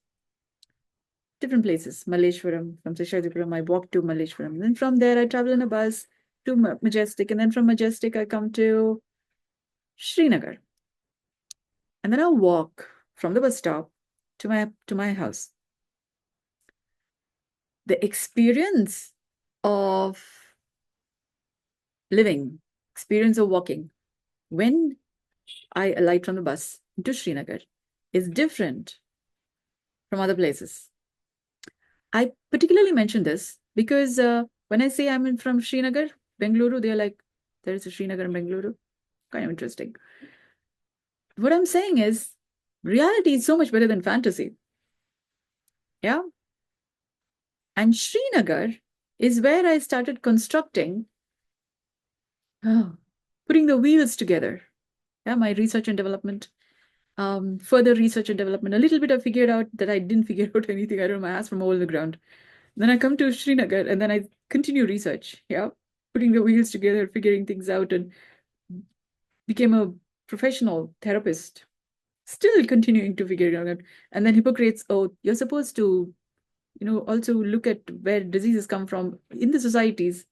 different places, Malleshwaram, from Seshadripuram, I walk to Malleshwaram. And then from there, I travel in a bus to Majestic. And then from Majestic, I come to Srinagar. And then I'll walk from the bus stop to my house. The experience of living, experience of walking, when I alight from the bus into Srinagar, is different from other places. I particularly mention this because when I say I'm from Srinagar, Bengaluru, they're like, there is a Srinagar in Bengaluru. Kind of interesting. What I'm saying is, reality is so much better than fantasy. Yeah. And Srinagar is where I started constructing, putting the wheels together. Yeah, my research and development. Further research and development. A little bit I figured out that I didn't figure out anything. I don't know, my ass from all the ground. Then I come to Srinagar and then I continue research. Yeah, putting the wheels together, figuring things out, and became a professional therapist. Still continuing to figure it out. And then Hippocrates, oh, you're supposed to, also look at where diseases come from in the societies.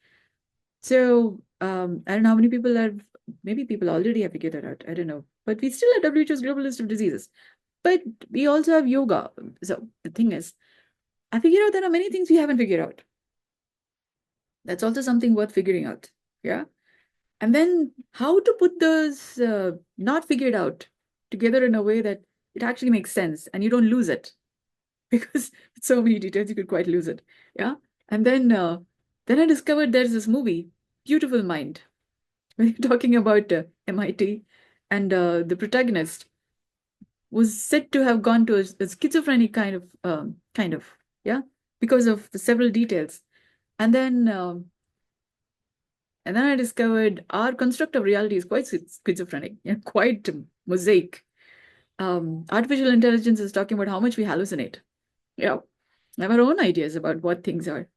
So I don't know how many people maybe people already have figured that out. I don't know. But we still have WHO's global list of diseases. But we also have yoga. So the thing is, I figured out there are many things we haven't figured out. That's also something worth figuring out. Yeah. And then how to put those not figured out together in a way that it actually makes sense and you don't lose it. Because with so many details, you could quite lose it. Yeah. And then I discovered there's this movie, Beautiful Mind, when you're talking about MIT, and the protagonist was said to have gone to a schizophrenic yeah, because of the several details. And then I discovered our construct of reality is quite schizophrenic, quite mosaic. Artificial intelligence is talking about how much we hallucinate. Yeah, I have our own ideas about what things are.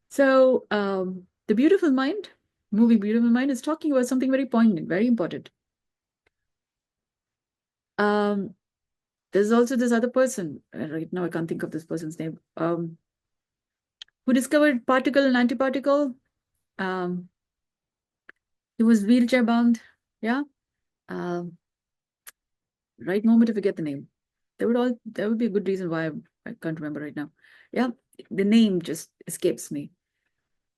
So the Beautiful Mind, movie Beautiful Mind, is talking about something very poignant, very important. There's also this other person, right now I can't think of this person's name, who discovered particle and antiparticle. He was wheelchair bound. Yeah. Right moment to forget the name. There would be a good reason why I can't remember right now. Yeah, the name just escapes me.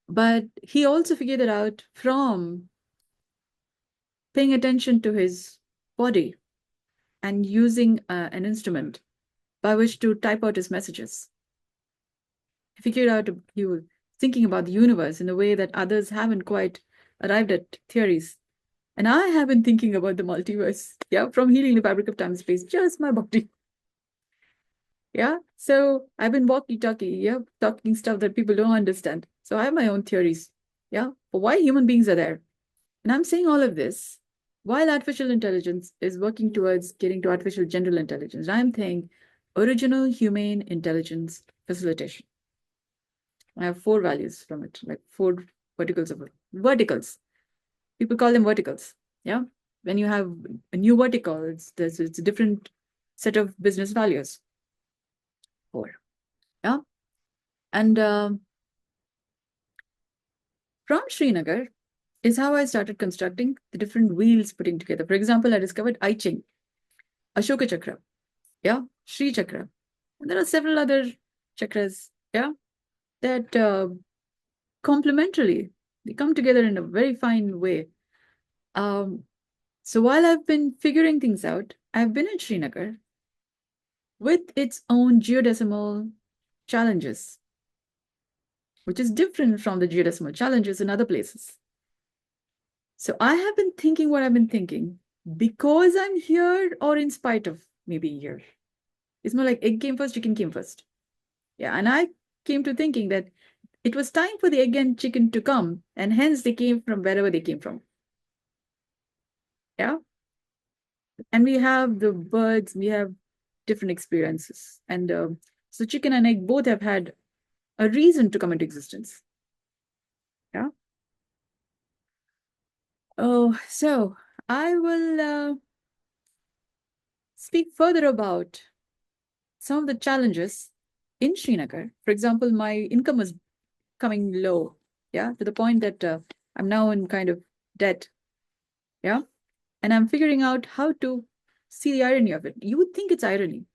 But he also figured it out from paying attention to his body and using an instrument by which to type out his messages. figured out you thinking about the universe in a way that others haven't quite arrived at theories. And I have been thinking about the multiverse, yeah, from healing the fabric of time and space, just my body. Yeah. So I've been walkie-talkie, yeah, talking stuff that people don't understand. So I have my own theories, yeah, for why human beings are there. And I'm saying all of this while artificial intelligence is working towards getting to artificial general intelligence. I'm saying original humane intelligence facilitation. I have 4 values from it, like 4 verticals of it. Verticals. People call them verticals. Yeah. When you have a new vertical, it's a different set of business values. 4. Yeah. And from Srinagar is how I started constructing the different wheels putting together. For example, I discovered I Ching, Ashoka Chakra, yeah, Shri Chakra. And there are several other chakras, yeah, that complementarily, they come together in a very fine way. So while I've been figuring things out, I've been in Srinagar with its own geodecimal challenges, which is different from the geodecimal challenges in other places. So I have been thinking what I've been thinking because I'm here or in spite of me being here. It's more like egg came first, chicken came first. Yeah, and I came to thinking that it was time for the egg and chicken to come, and hence they came from wherever they came from. Yeah. And we have the birds, we have different experiences. And so chicken and egg both have had a reason to come into existence. Yeah. Oh, so I will speak further about some of the challenges in Srinagar. For example, my income was coming low, yeah, to the point that I'm now in kind of debt, yeah, and I'm figuring out how to see the irony of it. You would think it's irony,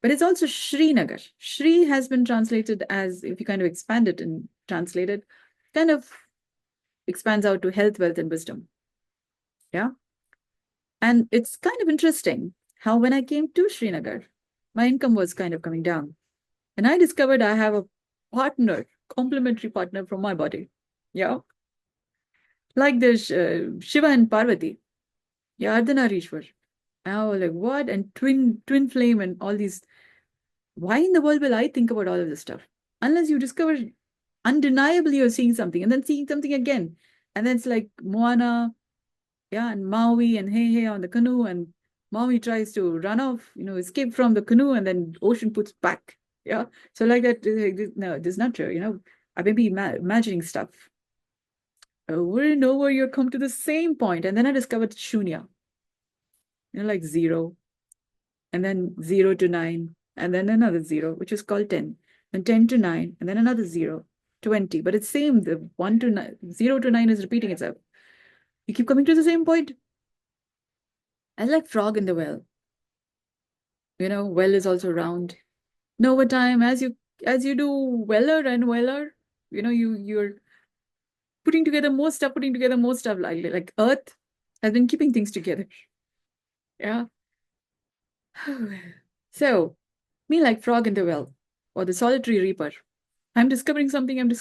but it's also Srinagar. Shri has been translated as, if you kind of expand it and translate it, kind of expands out to health, wealth, and wisdom, yeah. And it's kind of interesting how when I came to Srinagar, my income was kind of coming down. And I discovered I have a partner, complementary partner from my body. Yeah. Like there's Shiva and Parvati. Yeah, Ardhanarishwar. And I was like, what? And twin flame and all these. Why in the world will I think about all of this stuff? Unless you discover undeniably you're seeing something and then seeing something again. And then it's like Moana, yeah, and Maui and Hey Hey on the canoe, and Maui tries to run off, escape from the canoe, and then ocean puts back. Yeah. So like that, no, this is not true, I may be imagining stuff. Over and over, you come to the same point. And then I discovered Shunya, like 0, and then 0 to 9, and then another 0, which is called 10, and 10 to 9, and then another 0, 20. But it's same, the 1 to 9, 0 to 9 is repeating itself. You keep coming to the same point. I like frog in the well. Well is also round. And over time, as you do weller and weller, you're putting together more stuff, like Earth has been keeping things together. Yeah. So, me like frog in the well, or the solitary reaper. I'm discovering something, and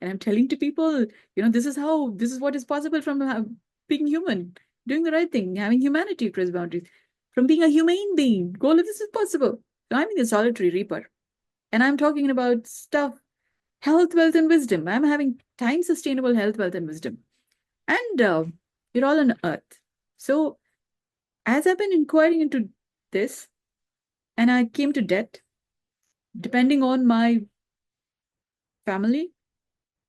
I'm telling to people, this is what is possible from being human, doing the right thing, having humanity across boundaries, from being a humane being. All of this is possible. So I'm in the solitary reaper, and I'm talking about stuff, health, wealth, and wisdom. I'm having time sustainable health, wealth, and wisdom. And you're all on earth. So as I've been inquiring into this, and I came to debt, depending on my family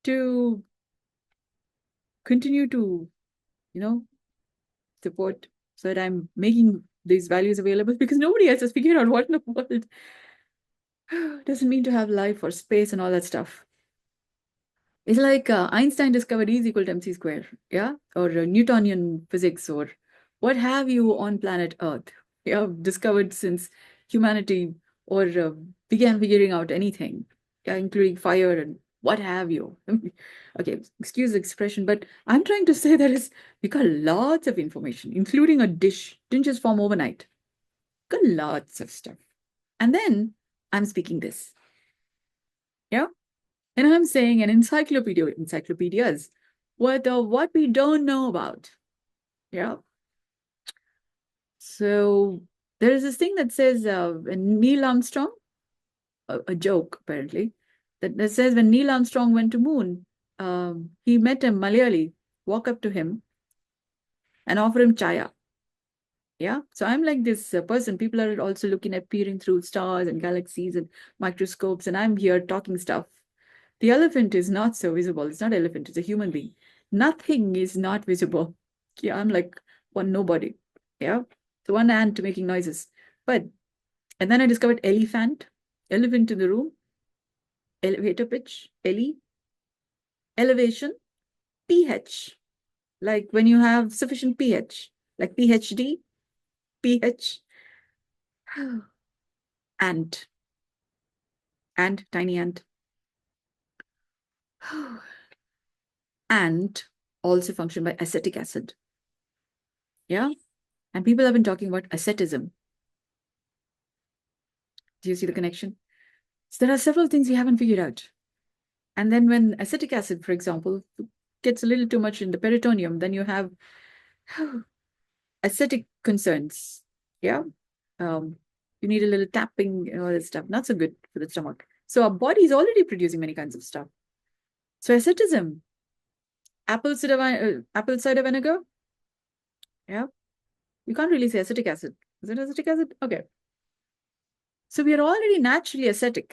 to continue to, support, so that I'm making these values available, because nobody else has figured out what in the world doesn't mean to have life or space and all that stuff. It's like Einstein discovered E is equal to mc square, yeah, or Newtonian physics, or what have you on planet Earth, yeah, discovered since humanity or began figuring out anything, yeah, including fire and what have you. Okay, excuse the expression, but I'm trying to say that we got lots of information, including a dish. Didn't just form overnight. Got lots of stuff. And then I'm speaking this. Yeah. And I'm saying an encyclopedias, what we don't know about. Yeah. So there is this thing that says when Neil Armstrong, a joke apparently, that says when Neil Armstrong went to moon, he met a Malayali, walk up to him and offer him chaya. Yeah. So I'm like this person. People are also looking at peering through stars and galaxies and microscopes, and I'm here talking stuff. The elephant is not so visible. It's not an elephant, it's a human being. Nothing is not visible. Yeah, I'm like one nobody. Yeah. So one ant making noises. But and then I discovered elephant, elephant in the room, elevator pitch, elevation, pH. Like when you have sufficient pH, like PhD, pH, ant, tiny ant. Ant also function by acetic acid. Yeah. And people have been talking about asceticism. Do you see the connection? So there are several things we haven't figured out. And then when acetic acid, for example, gets a little too much in the peritoneum, then you have aesthetic concerns. Yeah. You need a little tapping and all this stuff. Not so good for the stomach. So our body is already producing many kinds of stuff. So asceticism, apple cider vinegar. Yeah. You can't really say acetic acid. Is it acetic acid? Okay. So we are already naturally acidic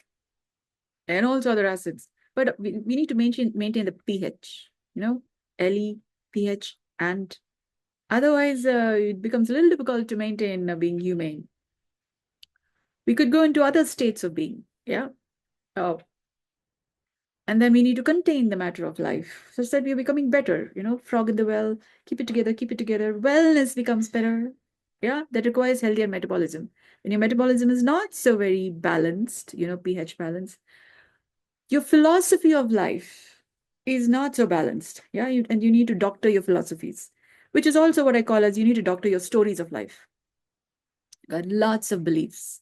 and also other acids, but we need to maintain the pH, Le, pH, and otherwise it becomes a little difficult to maintain being humane. We could go into other states of being, yeah. Oh, and then we need to contain the matter of life such that we are becoming better. Frog in the well, keep it together, keep it together. Wellness becomes better. Yeah, that requires healthier metabolism. When your metabolism is not so very balanced, pH balance, your philosophy of life is not so balanced. Yeah, and you need to doctor your philosophies, which is also what I call as you need to doctor your stories of life. Got lots of beliefs,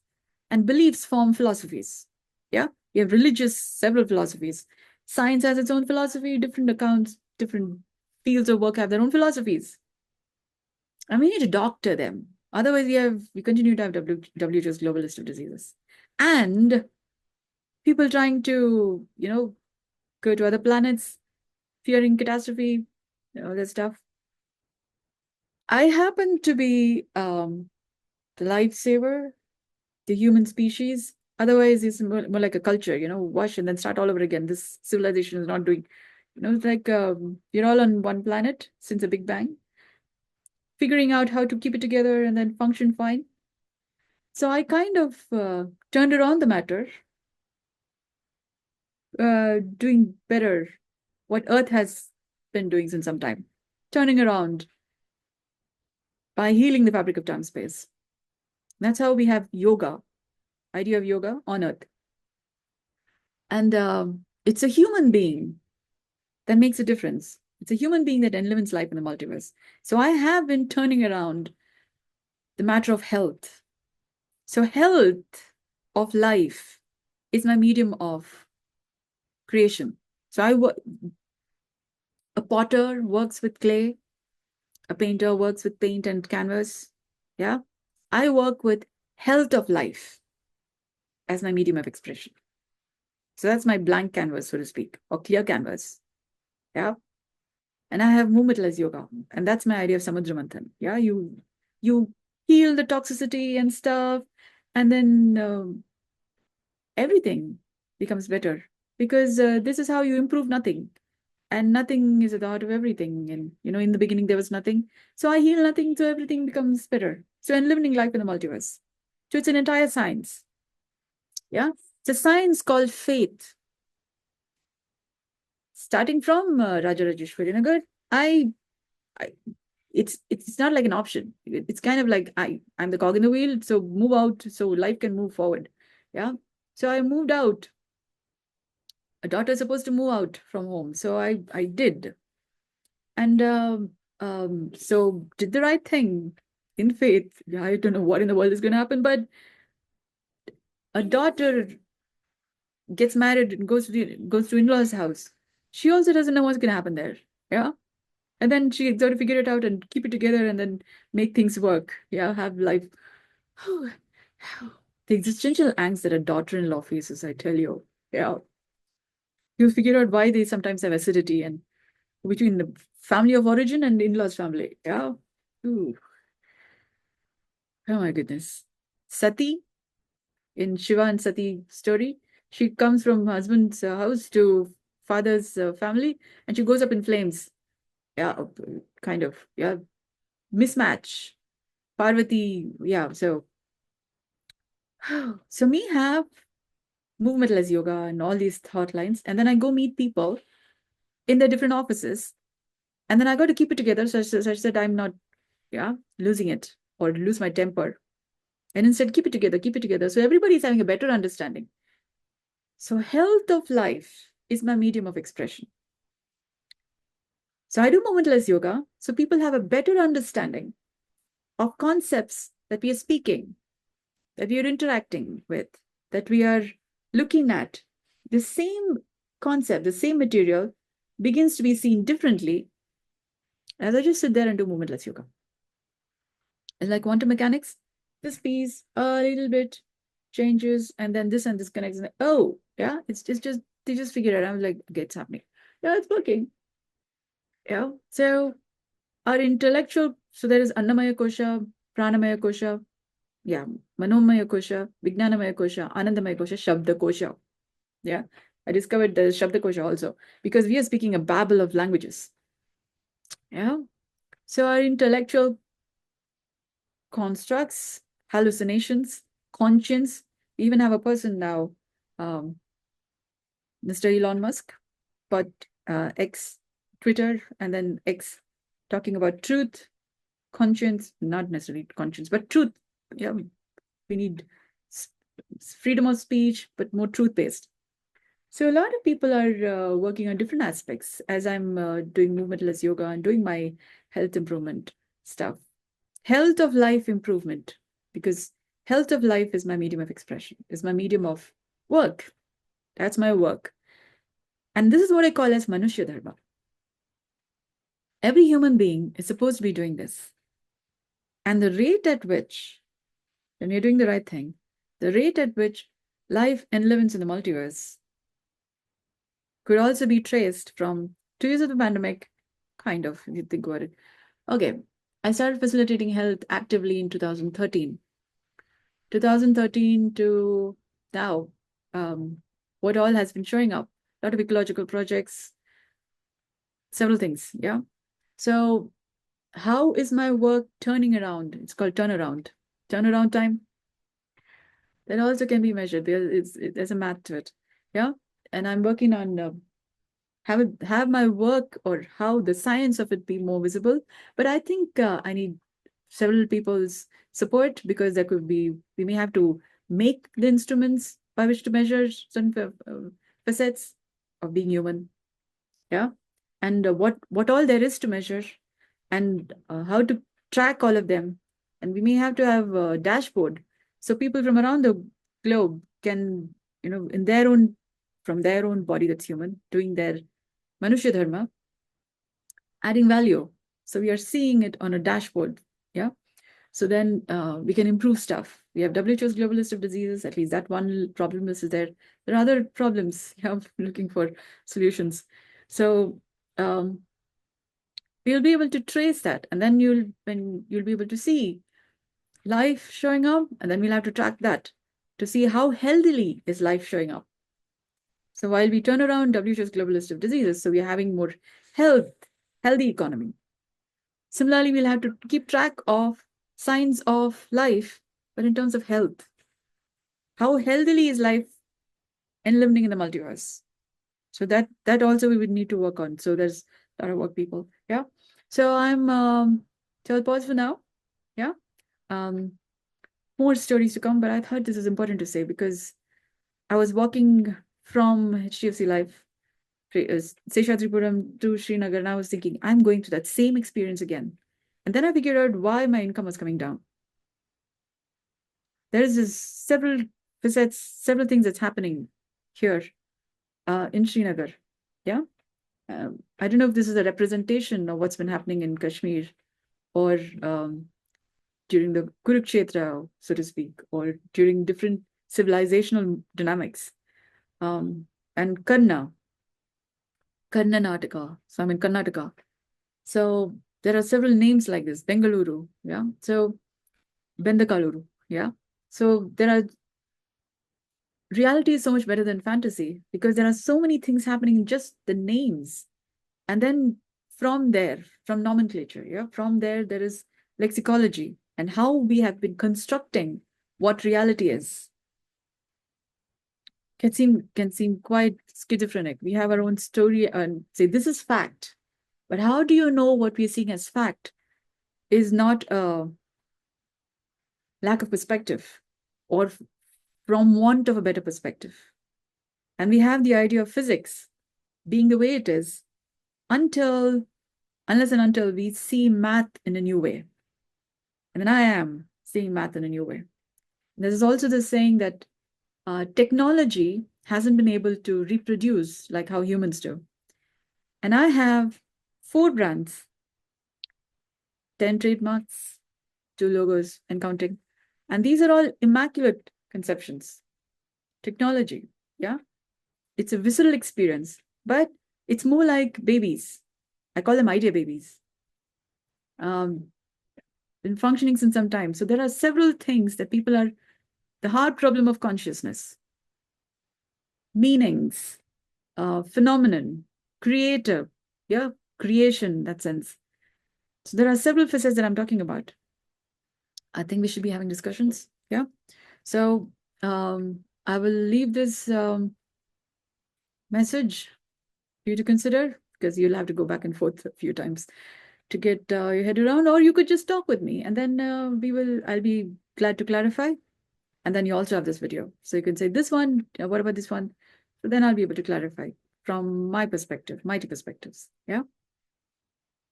and beliefs form philosophies. Yeah, you have several philosophies. Science has its own philosophy. Different accounts, different fields of work have their own philosophies, and we need to doctor them. Otherwise, we continue to have WHO's global list of diseases, and people trying to go to other planets, fearing catastrophe, all that stuff. I happen to be the lifesaver, the human species. Otherwise, it's more like a culture, wash and then start all over again. This civilization is not doing, it's like you're all on one planet since the Big Bang, figuring out how to keep it together and then function fine. So I kind of turned around the matter, doing better what Earth has been doing since some time, turning around by healing the fabric of time space. That's how we have yoga, idea of yoga on Earth. And it's a human being that makes a difference. It's a human being that enlivens life in the multiverse. So I have been turning around the matter of health. So health of life is my medium of creation. So a potter works with clay, a painter works with paint and canvas. Yeah. I work with health of life as my medium of expression. So that's my blank canvas, so to speak, or clear canvas. Yeah. And I have movement as yoga. And that's my idea of Samudra Manthan. Yeah. You heal the toxicity and stuff. And then everything becomes better. Because this is how you improve nothing. And nothing is at the heart of everything. And, in the beginning, there was nothing. So I heal nothing, so everything becomes better. So enlivening life in the multiverse. So it's an entire science. Yeah. It's a science called faith. Starting from Rajarajeshwari Nagar, I it's not like an option. It's kind of like I'm the cog in the wheel, so move out so life can move forward. Yeah. So I moved out. A daughter is supposed to move out from home, so I did, and so did the right thing in faith. I don't know what in the world is going to happen, but a daughter gets married and goes to in-laws' house. She also doesn't know what's going to happen there. Yeah. And then she got to figure it out and keep it together and then make things work. Yeah. Have life. The existential angst that a daughter-in-law faces, I tell you. Yeah. You figure out why they sometimes have acidity and between the family of origin and in-laws family. Yeah. Ooh. Oh my goodness. Sati in Shiva and Sati story, she comes from husband's house to father's family and she goes up in flames. Yeah, kind of. Yeah. Mismatch. Parvati. Yeah. So me have movement as yoga and all these thought lines. And then I go meet people in their different offices. And then I got to keep it together such that I'm not, yeah, losing it or lose my temper. And instead, keep it together, keep it together. So everybody's having a better understanding. So health of life is my medium of expression. So I do momentless yoga so people have a better understanding of concepts that we are speaking, that we are interacting with, that we are looking at. The same concept, the same material begins to be seen differently as I just sit there and do momentless yoga. It's like quantum mechanics. This piece a little bit changes, and then this and this connects. And oh, yeah, it's just they just figured it out. I was like, okay, it's happening. Yeah, it's working. Yeah. So our intellectual, so there is Annamaya Kosha, Pranamaya Kosha, yeah, Manomaya Kosha, Vijnanamaya Kosha, Anandamaya Kosha, Shabda Kosha. Yeah. I discovered the Shabda Kosha also because we are speaking a babble of languages. Yeah. So our intellectual constructs, hallucinations, conscience. We even have a person now, Mr. Elon Musk, but X, Twitter, and then X, talking about truth, conscience, not necessarily conscience, but truth. Yeah, we need freedom of speech, but more truth-based. So a lot of people are working on different aspects as I'm doing movementless yoga and doing my health improvement stuff. Health of life improvement, because health of life is my medium of expression, is my medium of work. That's my work. And this is what I call as Manushya Dharma. Every human being is supposed to be doing this. And the rate at which, when you're doing the right thing, the rate at which life enlivens in the multiverse could also be traced from 2 years of the pandemic, kind of, if you think about it. Okay, I started facilitating health actively in 2013. 2013 to now, what all has been showing up, a lot of ecological projects, several things, yeah? So how is my work turning around? It's called turnaround. Turnaround time, that also can be measured. There's a math to it, yeah? And I'm working on have my work or how the science of it be more visible. But I think I need several people's support because there could be, we may have to make the instruments by which to measure certain facets of being human. Yeah. And what all there is to measure and how to track all of them. And we may have to have a dashboard so people from around the globe can, in their own, from their own body that's human, doing their Manushya Dharma, adding value. So we are seeing it on a dashboard. Yeah. So then we can improve stuff. We have WHO's global list of diseases. At least that one problem list is there. There are other problems. Yeah, looking for solutions. So we'll be able to trace that, and then you'll be able to see life showing up, and then we'll have to track that to see how healthily is life showing up. So while we turn around WHO's global list of diseases, so we are having more healthy economy. Similarly, we'll have to keep track of signs of life, but in terms of health. How healthily is life enlivening in the multiverse? So that also we would need to work on. So there's a lot of work, people. Yeah. So I'm so I'll pause for now. Yeah. More stories to come, but I thought this is important to say because I was walking from HDFC Life, Seshatripuram to Srinagar, and I was thinking, I'm going through that same experience again. And then I figured out why my income was coming down. There is several facets, several things that's happening. here in Srinagar. Yeah. I don't know if this is a representation of what's been happening in Kashmir or during the Kurukshetra, so to speak, or during different civilizational dynamics. And Karnataka. So I'm in Karnataka. So there are several names like this, Bengaluru, yeah. So Bendakaluru, yeah. So there are reality is so much better than fantasy because there are so many things happening in just the names. And then from there, from nomenclature, yeah, from there is lexicology and how we have been constructing what reality is. Can seem quite schizophrenic. We have our own story and say this is fact. But how do you know what we're seeing as fact is not a lack of perspective or from want of a better perspective? And we have the idea of physics being the way it is unless and until we see math in a new way. And then I am seeing math in a new way. There's also the saying that technology hasn't been able to reproduce like how humans do. And I have 4 brands, 10 trademarks, 2 logos, and counting. And these are all immaculate conceptions. Technology, yeah? It's a visceral experience, but it's more like babies. I call them idea babies. Been functioning since some time. So there are several things that people are, the hard problem of consciousness, meanings, phenomenon, creator, yeah, creation, that sense. So there are several facets that I'm talking about. I think we should be having discussions, yeah? So I will leave this message for you to consider because you'll have to go back and forth a few times to get your head around, or you could just talk with me and then I'll be glad to clarify. And then you also have this video. So you can say this one, what about this one? So then I'll be able to clarify from my perspective, mighty perspectives, yeah?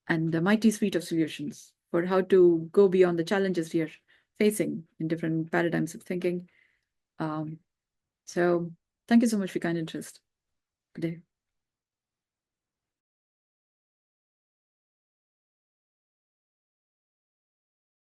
And the mighty suite of solutions for how to go beyond the challenges we are facing in different paradigms of thinking. So thank you so much for your kind interest. Good day.